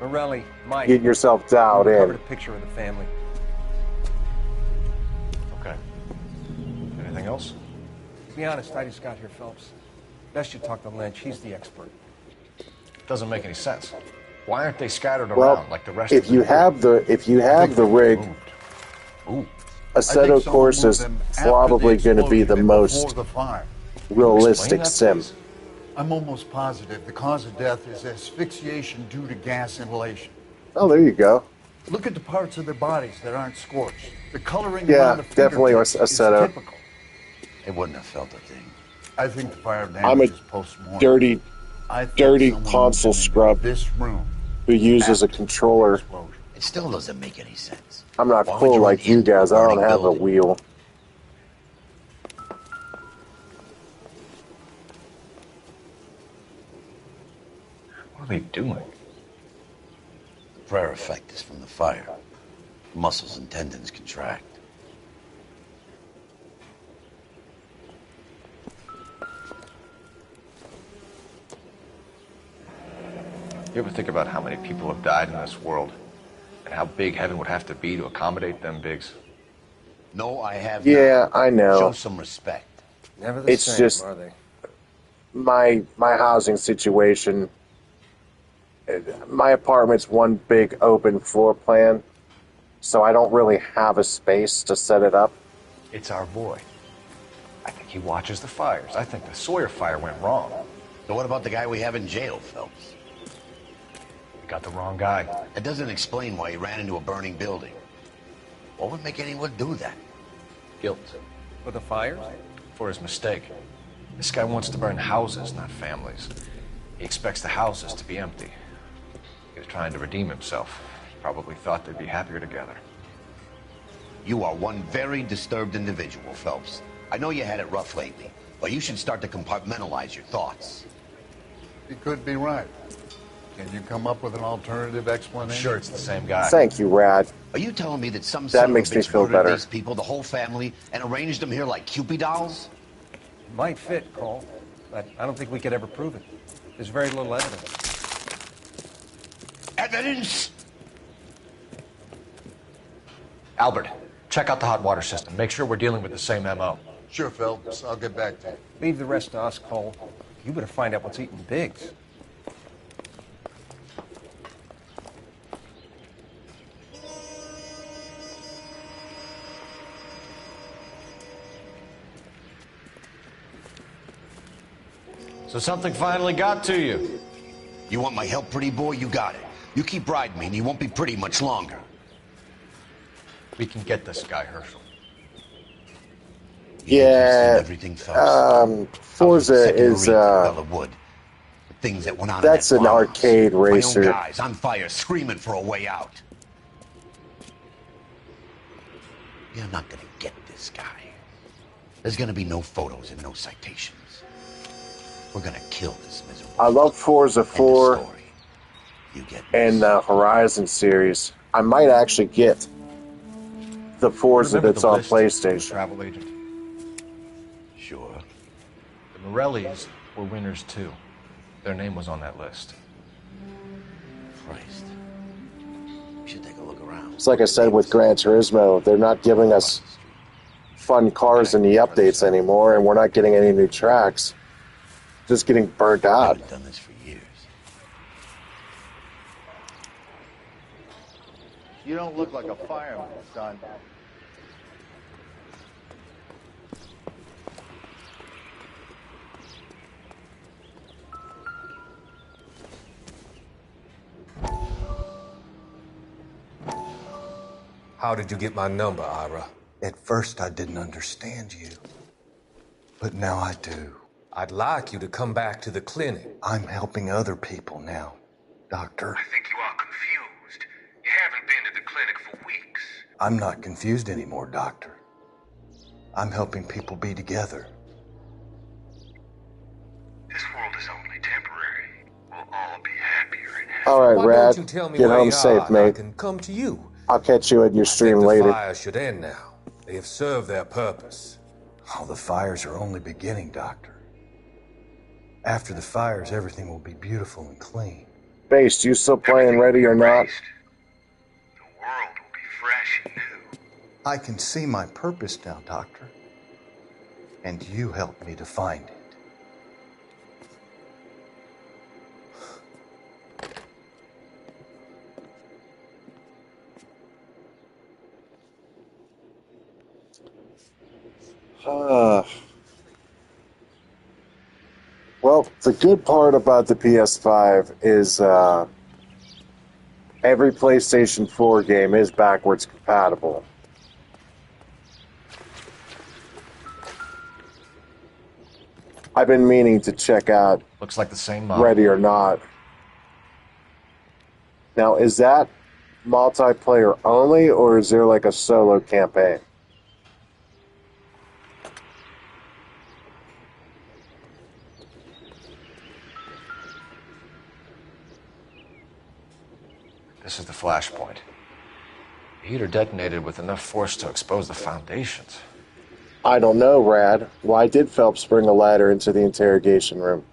Morelli, Mike. get yourself dialed Covered in. a picture of the family. Okay. Anything else? To be honest, I just got here, Phelps. Best you talk to Lynch. He's the expert. Doesn't make any sense. Why aren't they scattered Well, around like the rest if of you the have the rig, Assetto Corsa is probably going to be the most realistic sim. I'm almost positive the cause of death is asphyxiation due to gas inhalation. Oh, there you go. Look at the parts of their bodies that aren't scorched. The coloring Yeah, around the definitely fingertips is Assetto. typical. They wouldn't have felt a thing. I think the fire damage I'm a is post-mortem. dirty I think dirty someone console moved into scrub this room who uses a controller. It still doesn't make any sense. I'm not Why would cool you like run you into a guys. I don't burning have a building? wheel. What are they doing? The prayer effect is from the fire. Muscles and tendons contract. You ever think about how many people have died in this world? And how big heaven would have to be to accommodate them, Biggs? No, I have Yeah, not. I know. Show some respect. Never the It's same, just are they? my housing situation. My apartment's one big open floor plan, so I don't really have a space to set it up. It's our boy. I think he watches the fires. I think the Sawyer fire went wrong. So what about the guy we have in jail, Phelps? We got the wrong guy. It doesn't explain why he ran into a burning building. What would make anyone do that? Guilt. For the fires? For his mistake. This guy wants to burn houses, not families. He expects the houses to be empty. He was trying to redeem himself. Probably thought they'd be happier together. You are one very disturbed individual, Phelps. I know you had it rough lately, but you should start to compartmentalize your thoughts. You could be right. Can you come up with an alternative explanation? I'm sure it's the same guy. Thank you, Rad. Are you telling me that some That son makes of a me bitch feel murdered better. these people, the whole family, and arranged them here like Cupid dolls? Might fit, Cole, but I don't think we could ever prove it. There's very little evidence. Evidence? Albert, check out the hot water system. Make sure we're dealing with the same MO. Sure, Phelps. I'll get back to you. Leave the rest to us, Cole. You better find out what's eating Biggs. So something finally got to you. You want my help, pretty boy? You got it. You keep riding me and you won't be pretty much longer. We can get this guy, Herschel. Yeah, everything, Phelps. Forza is Wood. The things that went on. that's in an that farmhouse. arcade My own racer. guys on fire, screaming for a way out. You're not gonna get this guy. There's gonna be no photos and no citations. We're gonna kill this miserable. I love Forza 4 You get and the Horizon series. I might actually get the Forza Remember that's the on list, your PlayStation. travel agent? Sure. The Morellis were winners too. Their name was on that list. Christ. We should take a look around. It's like I said with Gran Turismo, they're not giving us fun cars in the updates anymore, and we're not getting any new tracks. Just getting burnt I out. haven't done this for years. You don't look like a fireman, son. How did you get my number, Ira? At first, I didn't understand you. But now I do. I'd like you to come back to the clinic. I'm helping other people now, Doctor. I think you are confused. You haven't been to the clinic for weeks. I'm not confused anymore, Doctor. I'm helping people be together. This world is only temporary. We'll all be happier and happier. All right, Why Rad. don't you tell me Get where home you safe, are and mate. I can come to you. I'll catch you at your stream The later. fire should end now. They have served their purpose. Oh, the fires are only beginning, Doctor. After the fires, everything will be beautiful and clean. Base, you still playing Ready or Not? Fresh and new. I can see my purpose now, Doctor. And you helped me to find it. Well, the good part about the PS5 is every PlayStation 4 game is backwards compatible. I've been meaning to check out Looks like the same model. Ready or Not. Now, is that multiplayer only, or is there like a solo campaign? This is the flashpoint. The heater detonated with enough force to expose the foundations. I don't know, Rad. Why did Phelps bring a ladder into the interrogation room?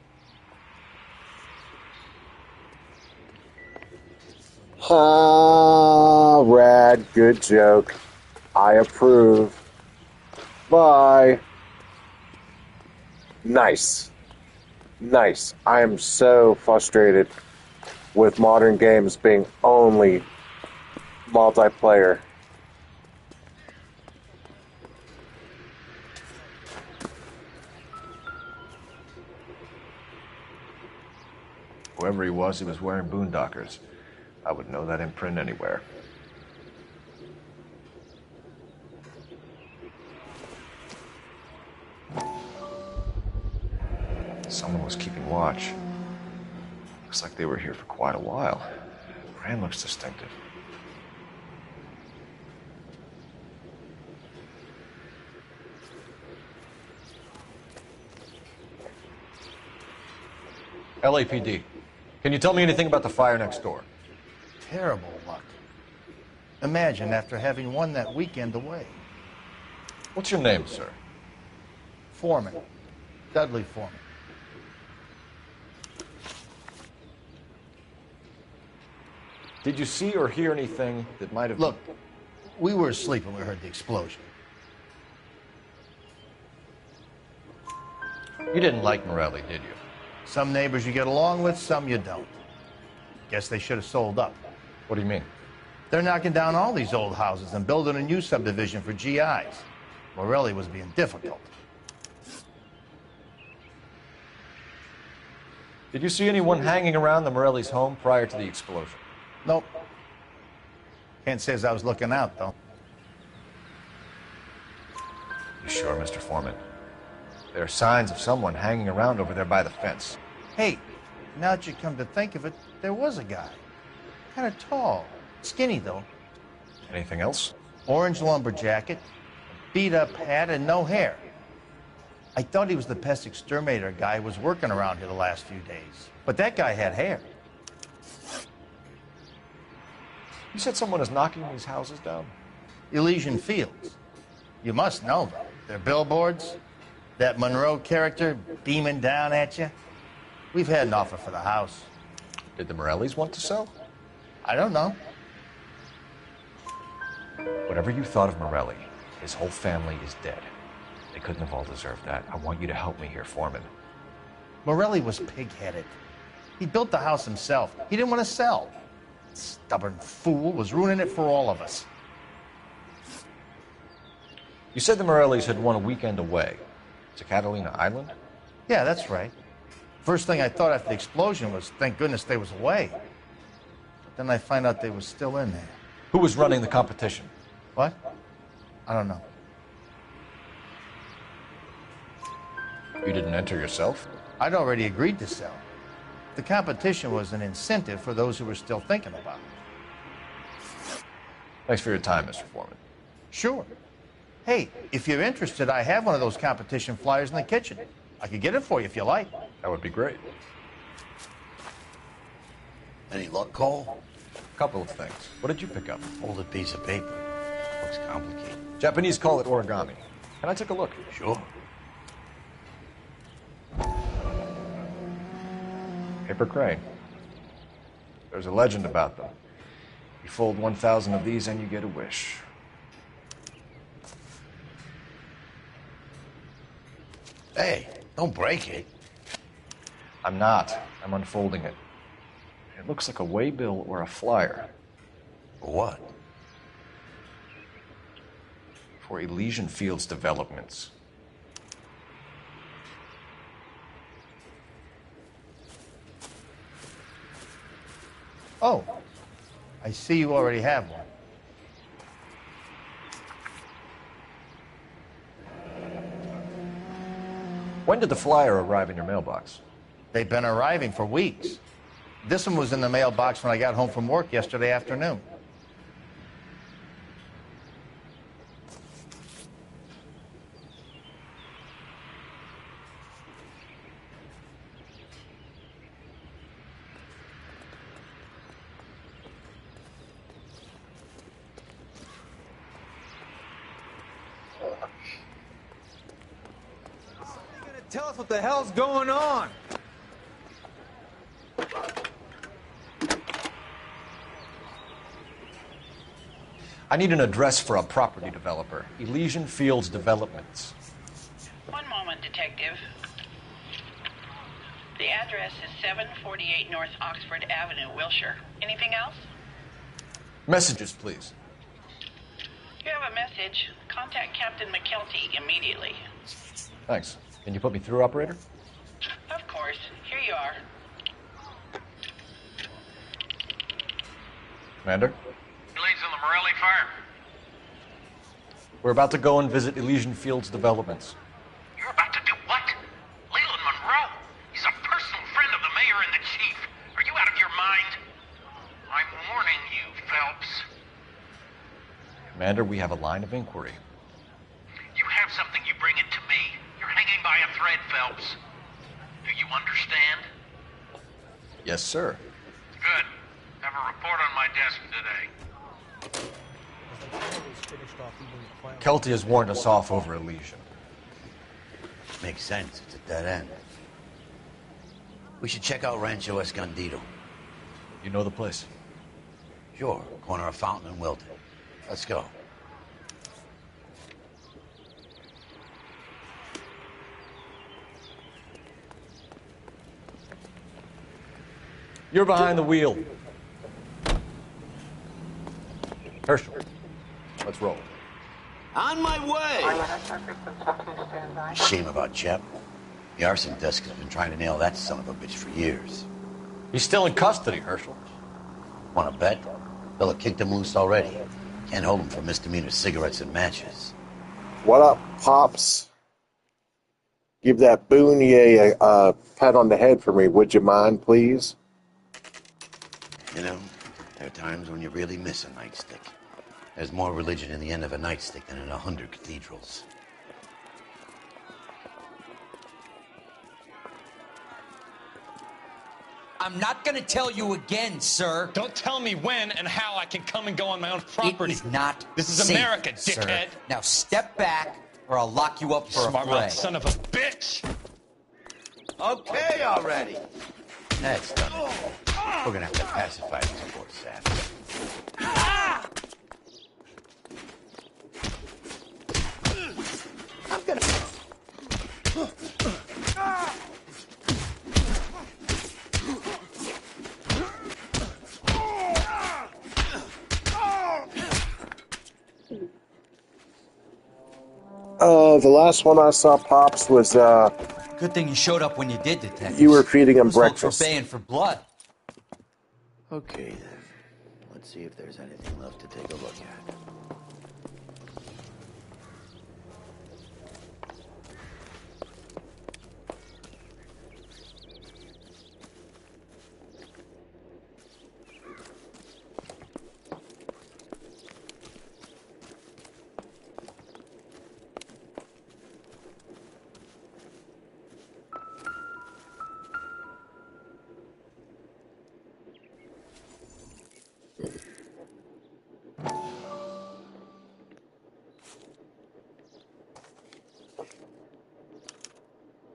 Ah, Rad, good joke. I approve. Bye. Nice. Nice. I am so frustrated with modern games being only multiplayer. Whoever he was wearing boondockers. I would know that imprint anywhere. Someone was keeping watch. Looks like they were here for quite a while. Brand looks distinctive. LAPD. Can you tell me anything about the fire next door? Terrible luck. Imagine after having won that weekend away. What's your name, sir? Foreman. Dudley Foreman. Did you see or hear anything that might have... Look, we were asleep when we heard the explosion. You didn't like Morelli, did you? Some neighbors you get along with, some you don't. Guess they should have sold up. What do you mean? They're knocking down all these old houses and building a new subdivision for GIs. Morelli was being difficult. Did you see anyone hanging around the Morelli's home prior to the explosion? Nope. Can't say as I was looking out, though. You sure, Mr. Foreman? There are signs of someone hanging around over there by the fence. Hey, now that you come to think of it, there was a guy. Kind of tall. Skinny, though. Anything else? Orange lumber jacket, beat-up hat, and no hair. I thought he was the pest exterminator guy who was working around here the last few days. But that guy had hair. You said someone is knocking these houses down? Elysian Fields. You must know them. They're billboards. That Monroe character beaming down at you. We've had an offer for the house. Did the Morellis want to sell? I don't know. Whatever you thought of Morelli, his whole family is dead. They couldn't have all deserved that. I want you to help me here, Foreman. Morelli was pig-headed. He built the house himself. He didn't want to sell. Stubborn fool was ruining it for all of us. You said the Morellis had won a weekend away to Catalina Island? Yeah, that's right. First thing I thought after the explosion was, thank goodness they was away. But then I find out they was still in there. Who was running the competition? What? I don't know. You didn't enter yourself? I'd already agreed to sell. The competition was an incentive for those who were still thinking about it. Thanks for your time, Mr. Foreman. Sure. Hey, if you're interested, I have one of those competition flyers in the kitchen. I could get it for you if you like. That would be great. Any luck, Cole? A couple of things. What did you pick up? Folded piece of paper. Looks complicated. Japanese call it origami. Can I take a look? Sure. Paper crane. There's a legend about them. You fold 1,000 of these and you get a wish. Hey, don't break it. I'm not. I'm unfolding it. It looks like a waybill or a flyer. For what? For Elysian Fields Developments. Oh, I see you already have one. When did the flyer arrive in your mailbox? They've been arriving for weeks. This one was in the mailbox when I got home from work yesterday afternoon. Tell us what the hell's going on. I need an address for a property developer. Elysian Fields Developments. One moment, Detective. The address is 748 North Oxford Avenue, Wilshire. Anything else? Messages, please. You have a message. Contact Captain McKelty immediately. Thanks. Can you put me through, operator? Of course. Here you are. Commander? Leads on the Morelli fire. We're about to go and visit Elysian Fields Developments. You're about to do what? Leland Monroe? He's a personal friend of the mayor and the chief. Are you out of your mind? I'm warning you, Phelps. Commander, we have a line of inquiry. You have something, you bring it to me. You're hanging by a thread, Phelps. Do you understand? Yes, sir. Good. Have a report on my desk today. Kelty has warned us off over Elysian. Makes sense. It's a dead end. We should check out Rancho Escondido. You know the place? Sure. Corner of Fountain and Wilton. Let's go. You're behind the wheel. Herschel, let's roll. On my way! Shame about Jep. The arson desk has been trying to nail that son of a bitch for years. He's still in custody, Herschel. Want to bet? Bill kicked him loose already. Can't hold him for misdemeanor cigarettes and matches. What up, Pops? Give that Boonier a pat on the head for me, would you mind, please? You know, there are times when you really miss a nightstick. There's more religion in the end of a nightstick than in 100 cathedrals. I'm not gonna tell you again, sir. Don't tell me when and how I can come and go on my own property. It is not This is safe, America, sir. dickhead. Now step back, or I'll lock you up for a Smart fray. mouth son of a bitch. Okay already. That's done. We're gonna have to pacify these poor savages. I'm gonna... The last one I saw, Pops, was, Good thing you showed up when you did, detective. you were feeding him Those folks breakfast. were baying for blood. Okay, then. Let's see if there's anything left to take a look at.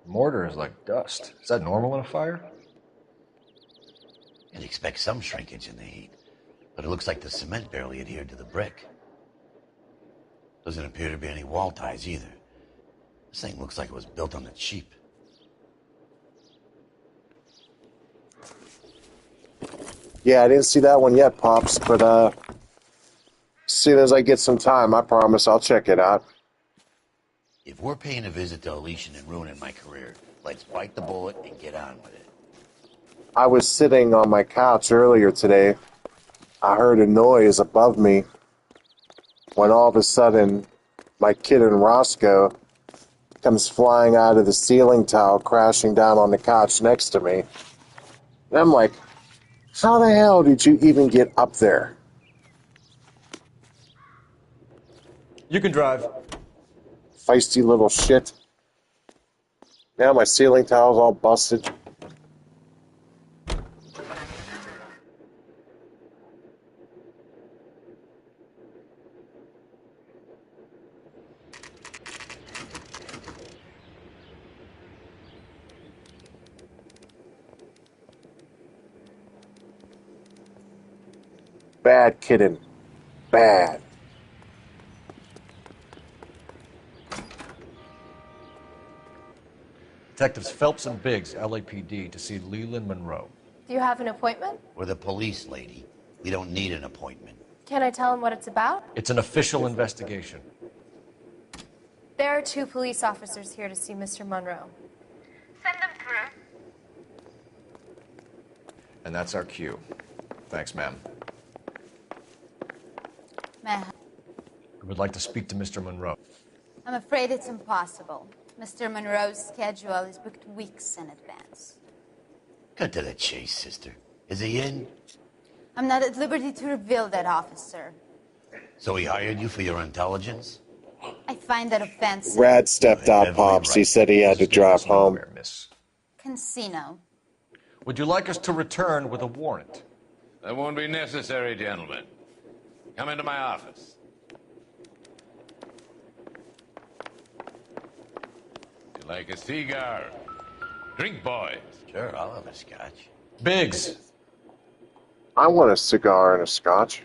Mortar is like dust. Is that normal in a fire? You'd expect some shrinkage in the heat, but it looks like the cement barely adhered to the brick. Doesn't appear to be any wall ties either. This thing looks like it was built on the cheap. Yeah, I didn't see that one yet, Pops, but as soon as I get some time, I promise I'll check it out. If we're paying a visit to Elysian and ruining my career, let's bite the bullet and get on with it. I was sitting on my couch earlier today. I heard a noise above me when all of a sudden my kid and Roscoe comes flying out of the ceiling tile, crashing down on the couch next to me. And I'm like, how the hell did you even get up there? You can drive. Feisty little shit. Now my ceiling tile's all busted. Bad kidding. Bad. Detectives Phelps and Biggs, LAPD, to see Leland Monroe. Do you have an appointment? We're the police, lady. We don't need an appointment. Can I tell him what it's about? It's an official investigation. There are 2 police officers here to see Mr. Monroe. Send them through. And that's our cue. Thanks, ma'am. Ma'am, We would like to speak to Mr. Monroe. I'm afraid it's impossible. Mr. Monroe's schedule is booked weeks in advance. Cut to the chase, sister. Is he in? I'm not at liberty to reveal that, officer. So he hired you for your intelligence? I find that offensive. Rad stepped out, Pops. He said he had to drive home. Miss. Casino. Would you like us to return with a warrant? That won't be necessary, gentlemen. Come into my office. You like a cigar? Drink, boys. Sure, I'll have a scotch. Biggs. I want a cigar and a scotch.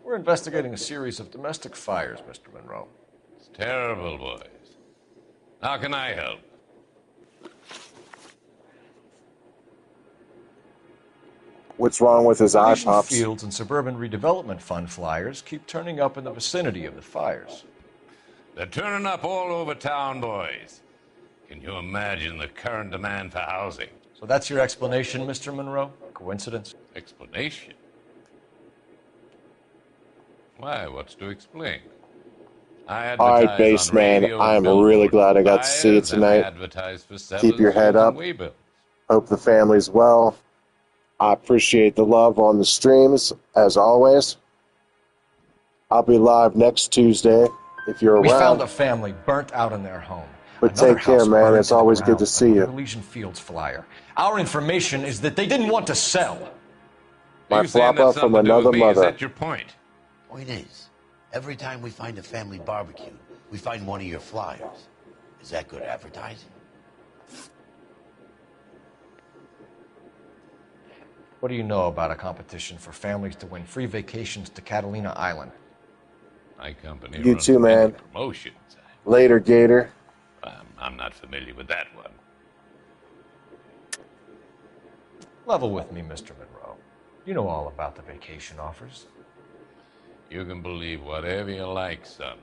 We're investigating a series of domestic fires, Mr. Monroe. It's terrible, boys. How can I help? What's wrong with his eye, Elysian Pops? Fields and Suburban Redevelopment Fund flyers keep turning up in the vicinity of the fires. They're turning up all over town, boys. Can you imagine the current demand for housing? So that's your explanation, Mr. Monroe? Coincidence? Explanation? Why, what's to explain? I All right, advertise on Baseman. radio, I'm billboard, really glad I got to see it flyers, and I tonight. advertise for Keep your settlers head and up. waybills. Hope the family's well. I appreciate the love on the streams, as always. I'll be live next Tuesday if you're We found around. a family burnt out in their home. But Another take care, house man. burned It's to the always good to ground see on you. the Elysian Fields flyer. Our information is that they didn't want to sell. My You saying flop that's up from something to do with another me? Is mother. that your point? Point is, every time we find a family barbecue, we find one of your flyers. Is that good advertising? What do you know about a competition for families to win free vacations to Catalina Island? My company You runs too, many man. promotions. Later, Gator. I'm not familiar with that one. Level with me, Mr. Monroe. You know all about the vacation offers. You can believe whatever you like, son.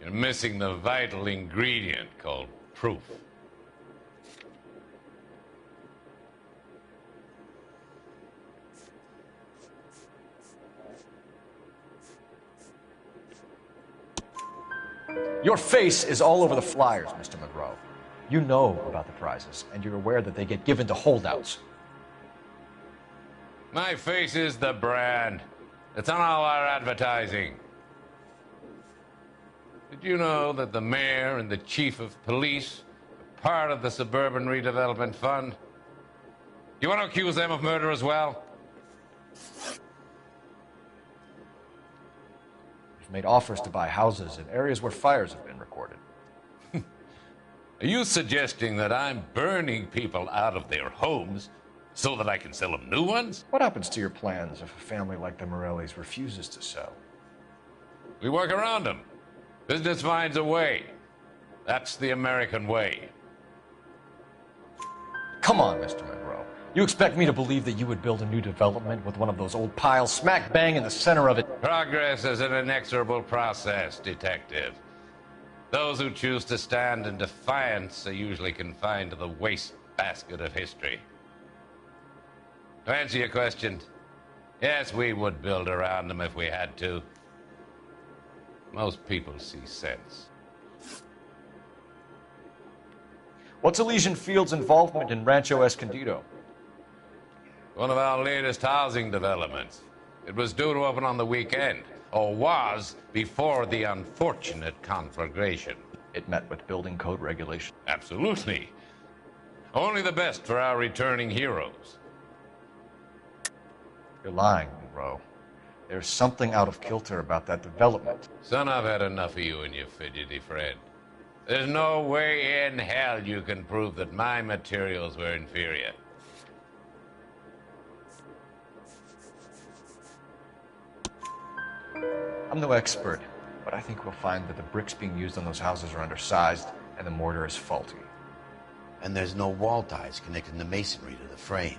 You're missing the vital ingredient called proof. Your face is all over the flyers, Mr. Monroe. You know about the prizes, and you're aware that they get given to holdouts. My face is the brand. It's on all our advertising. Did you know that the mayor and the chief of police are part of the Suburban Redevelopment Fund? You want to accuse them of murder as well? You've made offers to buy houses in areas where fires have been recorded. Are you suggesting that I'm burning people out of their homes so that I can sell them new ones? What happens to your plans if a family like the Morellis refuses to sell? We work around them. Business finds a way. That's the American way. Come on, Mr. Monroe. You expect me to believe that you would build a new development with one of those old piles smack bang in the center of it? Progress is an inexorable process, detective. Those who choose to stand in defiance are usually confined to the wastebasket of history. To answer your question, yes, we would build around them if we had to. Most people see sense. What's Elysian Fields' involvement in Rancho Escondido? One of our latest housing developments. It was due to open on the weekend, or was before the unfortunate conflagration. It met with building code regulations. Absolutely. Only the best for our returning heroes. You're lying, Monroe. There's something out of kilter about that development. Son, I've had enough of you and your fidgety friend. There's no way in hell you can prove that my materials were inferior. I'm no expert, but I think we'll find that the bricks being used on those houses are undersized and the mortar is faulty. And there's no wall ties connecting the masonry to the frame.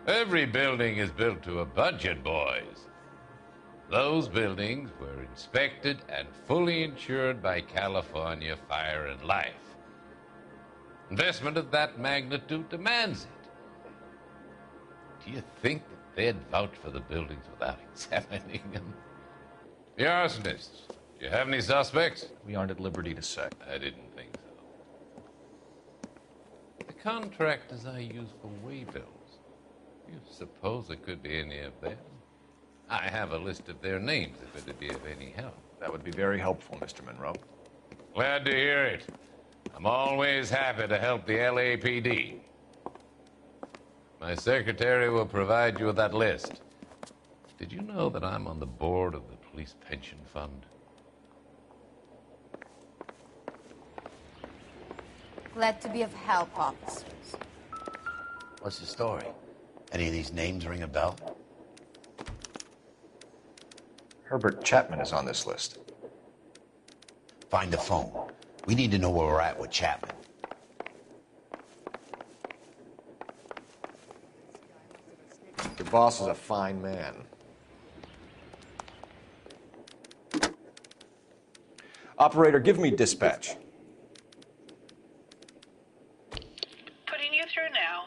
Every building is built to a budget, boys. Those buildings were inspected and fully insured by California Fire and Life. Investment of that magnitude demands it. Do you think that they'd vouch for the buildings without examining them? The arsonists. Do you have any suspects? We aren't at liberty to say. I didn't think so. The contractors I use for waybills. You suppose it could be any of them? I have a list of their names if it'd be of any help. That would be very helpful, Mr. Monroe. Glad to hear it. I'm always happy to help the LAPD. My secretary will provide you with that list. Did you know that I'm on the board of the Police Pension Fund? Glad to be of help, officers. What's the story? Any of these names ring a bell? Herbert Chapman is on this list. Find the phone. We need to know where we're at with Chapman. Your boss is a fine man. Operator, give me dispatch. Putting you through now.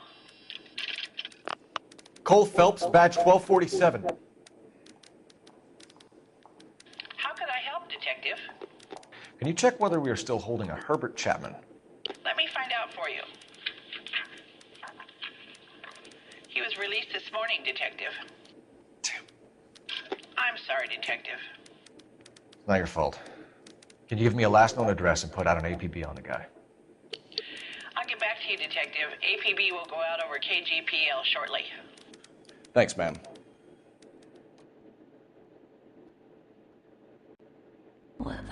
Cole Phelps, badge 1247. How could I help, Detective? Can you check whether we are still holding a Herbert Chapman? Let me find out for you. He was released this morning, Detective. I'm sorry, Detective. It's not your fault. Can you give me a last known address and put out an APB on the guy? I'll get back to you, Detective. APB will go out over KGPL shortly. Thanks, ma'am.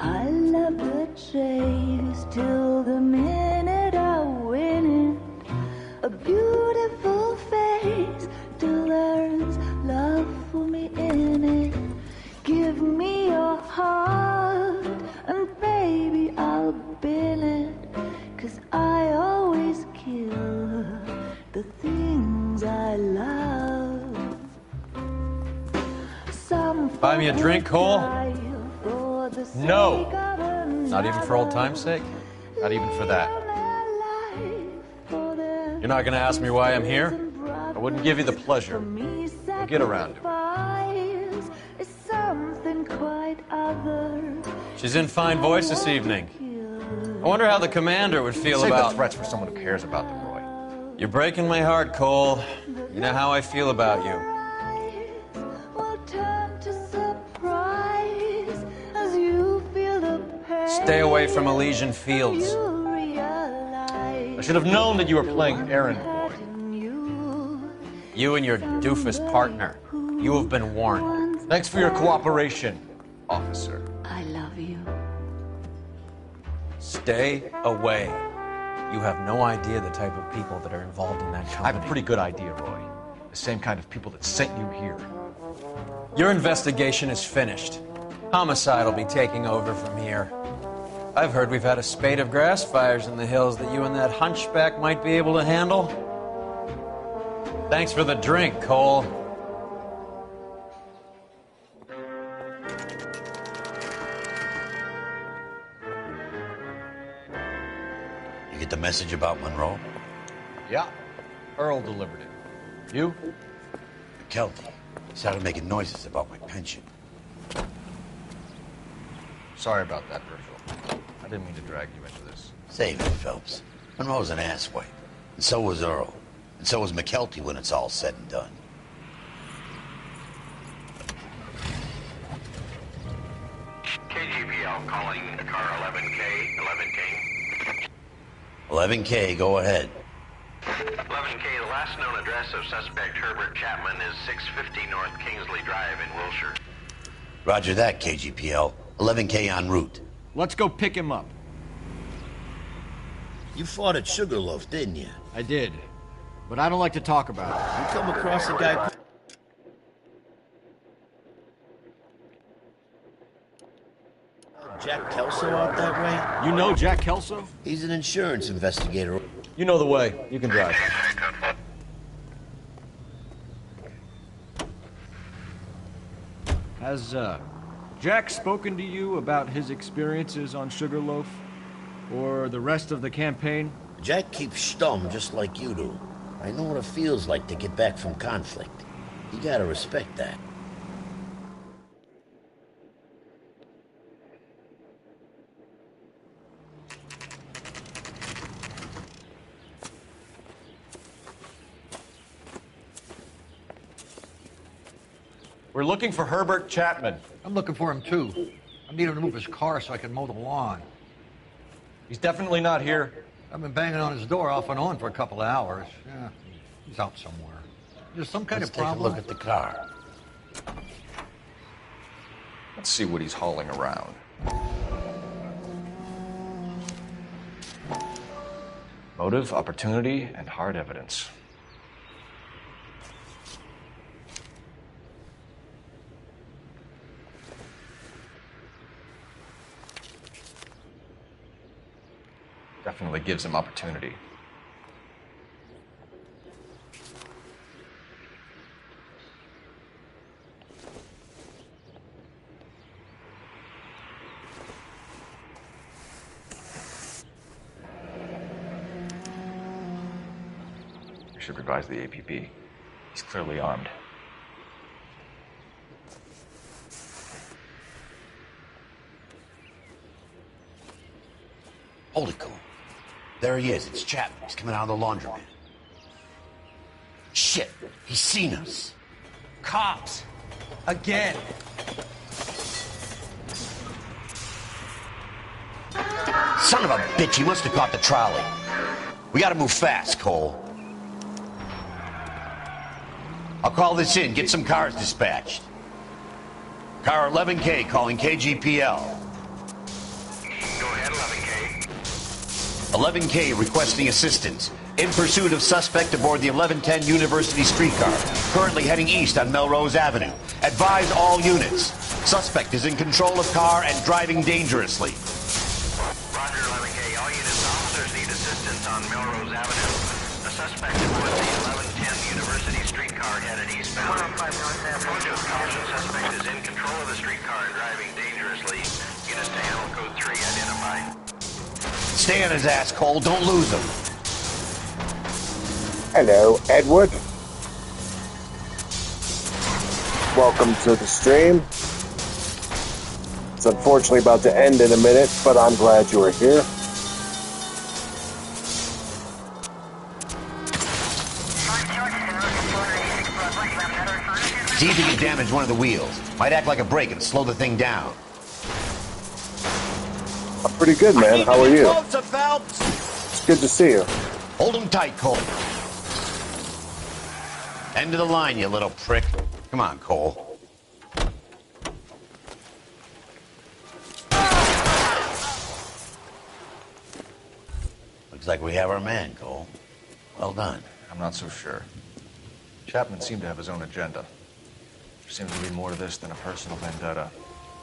I love the chase till the minute I win it. A beautiful face till there's love for me in it. Give me your heart and baby I'll bill it. 'Cause I always kill the things I love. Some Buy me a drink, Cole? for the No. sake of another. Not even for old time's sake? Not even for that. You're not gonna ask me why I'm here? I wouldn't give you the pleasure. We'll get around to it. Is something quite other. She's in fine voice this evening. I wonder how the commander would feel Save about... the threats for someone who cares about them, Roy. You're breaking my heart, Cole. You know how I feel about you. Will turn to surprise as you feel the pain. Stay away from Elysian Fields. You realize I should have known that you were playing errand boy. You and your doofus partner. You have been warned. Thanks for your cooperation, officer. I love you. Stay away. You have no idea the type of people that are involved in that I company. have a pretty good idea, Roy. The same kind of people that sent you here. Your investigation is finished. Homicide will be taking over from here. I've heard we've had a spate of grass fires in the hills that you and that hunchback might be able to handle. Thanks for the drink, Cole. You get the message about Monroe? Yeah. Earl delivered it. You? McKelty. He started making noises about my pension. Sorry about that, Virgil. I didn't mean to drag you into this. Save it, Phelps. Monroe's an asswipe. And so was Earl. And so was McKelty when it's all said and done. KGPL calling car 11K, 11K. 11K, go ahead. 11K, the last known address of suspect Herbert Chapman is 650 North Kingsley Drive in Wilshire. Roger that, KGPL. 11K en route. Let's go pick him up. You fought at Sugarloaf, didn't you? I did. But I don't like to talk about it. You come across a guy... Jack Kelso out that way? You know Jack Kelso? He's an insurance investigator. You know the way. You can drive. Has, Jack spoken to you about his experiences on Sugarloaf? Or the rest of the campaign? Jack keeps stum just like you do. I know what it feels like to get back from conflict. You gotta respect that. We're looking for Herbert Chapman. I'm looking for him, too. I need him to move his car so I can mow the lawn. He's definitely not here. I've been banging on his door off and on for a couple of hours. Yeah, he's out somewhere. There's some kind Let's of problem. take a look at the car. Let's see what he's hauling around. Motive, opportunity, and hard evidence. Definitely gives him opportunity. We should revise the APB. He's clearly armed. Hold it, Cole. There he is. It's Chapman. He's coming out of the laundromat. Shit. He's seen us. Cops. Again. Son of a bitch, he must have caught the trolley. We gotta move fast, Cole. I'll call this in, get some cars dispatched. Car 11K calling KGPL. Go ahead, 11K. 11K requesting assistance. In pursuit of suspect aboard the 1110 University streetcar. Currently heading east on Melrose Avenue. Advise all units. Suspect is in control of car and driving dangerously. Roger, 11K. All units, officers need assistance on Melrose Avenue. The suspect aboard the 1110 University streetcar headed eastbound. Point of caution, suspect is in control of the streetcar and driving dangerously. Units to animal code 3 identified. Stay on his ass, Cole. Don't lose him. Hello, Edward. Welcome to the stream. It's unfortunately about to end in a minute, but I'm glad you were here. See if he can damage one of the wheels. Might act like a brake and slow the thing down. I'm pretty good, man. How are you? Phelps. It's good to see you. Hold him tight, Cole. End of the line, you little prick. Come on, Cole. Looks like we have our man, Cole. Well done. I'm not so sure. Chapman seemed to have his own agenda. There seems to be more to this than a personal vendetta.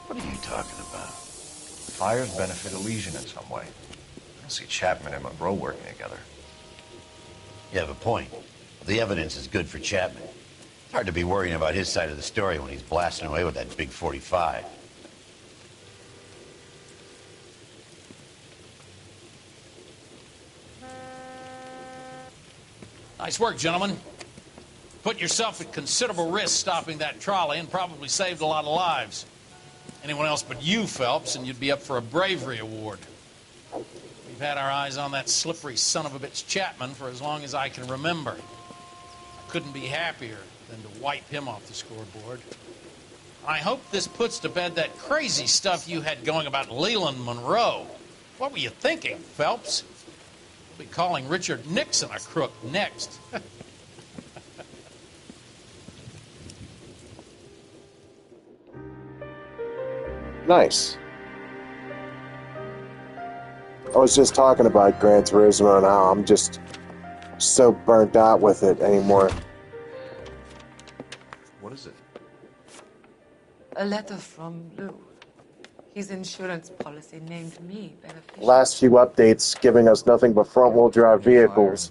What are you talking about? The fires benefit Elysian in some way. I don't see Chapman and Monroe working together. You have a point. The evidence is good for Chapman. It's hard to be worrying about his side of the story when he's blasting away with that big 45. Nice work, gentlemen. Put yourself at considerable risk stopping that trolley and probably saved a lot of lives. Anyone else but you, Phelps, and you'd be up for a bravery award. We've had our eyes on that slippery son of a bitch Chapman for as long as I can remember. I couldn't be happier than to wipe him off the scoreboard. I hope this puts to bed that crazy stuff you had going about Leland Monroe. What were you thinking, Phelps? We'll be calling Richard Nixon a crook next. Nice. I was just talking about Gran Turismo and how I'm just so burnt out with it anymore. What is it? A letter from Lou. His insurance policy named me beneficiary. Last few updates giving us nothing but front-wheel drive vehicles.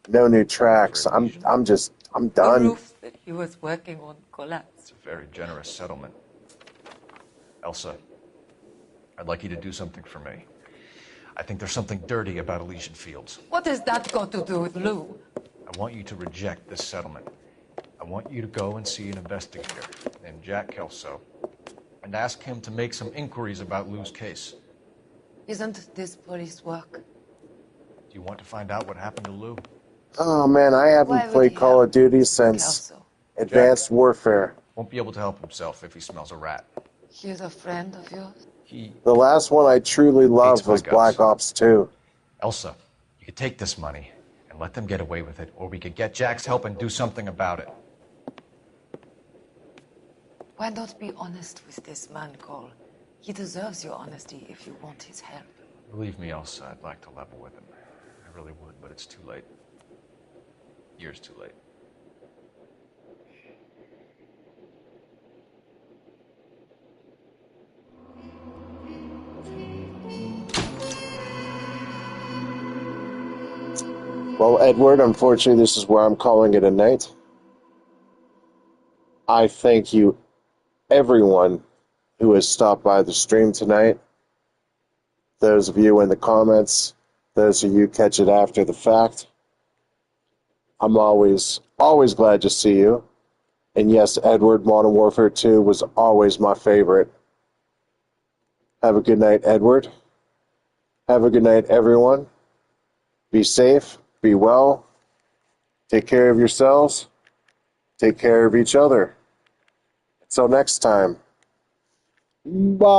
No new tracks. I'm The done. roof that he was working on collapsed. It's a very generous settlement. Elsa, I'd like you to do something for me. I think there's something dirty about Elysian Fields. What has that got to do with Lou? I want you to reject this settlement. I want you to go and see an investigator named Jack Kelso and ask him to make some inquiries about Lou's case. Isn't this police work? Do you want to find out what happened to Lou? Oh man, I haven't Why would played he Call help of Duty since Advanced Warfare. Won't be able to help himself if he smells a rat. He's a friend of yours? The last one I truly loved was Black Ops 2. Elsa, you could take this money and let them get away with it, or we could get Jack's help and do something about it. Why not be honest with this man, Cole? He deserves your honesty if you want his help. Believe me, Elsa, I'd like to level with him. I really would, but it's too late. Years too late. Well, Edward, unfortunately, this is where I'm calling it a night. I thank you, everyone who has stopped by the stream tonight. Those of you in the comments, those of you catch it after the fact. I'm always glad to see you. And yes, Edward, Modern Warfare 2 was always my favorite. Have a good night, Edward. Have a good night, everyone. Be safe. Be well. Take care of yourselves. Take care of each other. Until next time. Bye.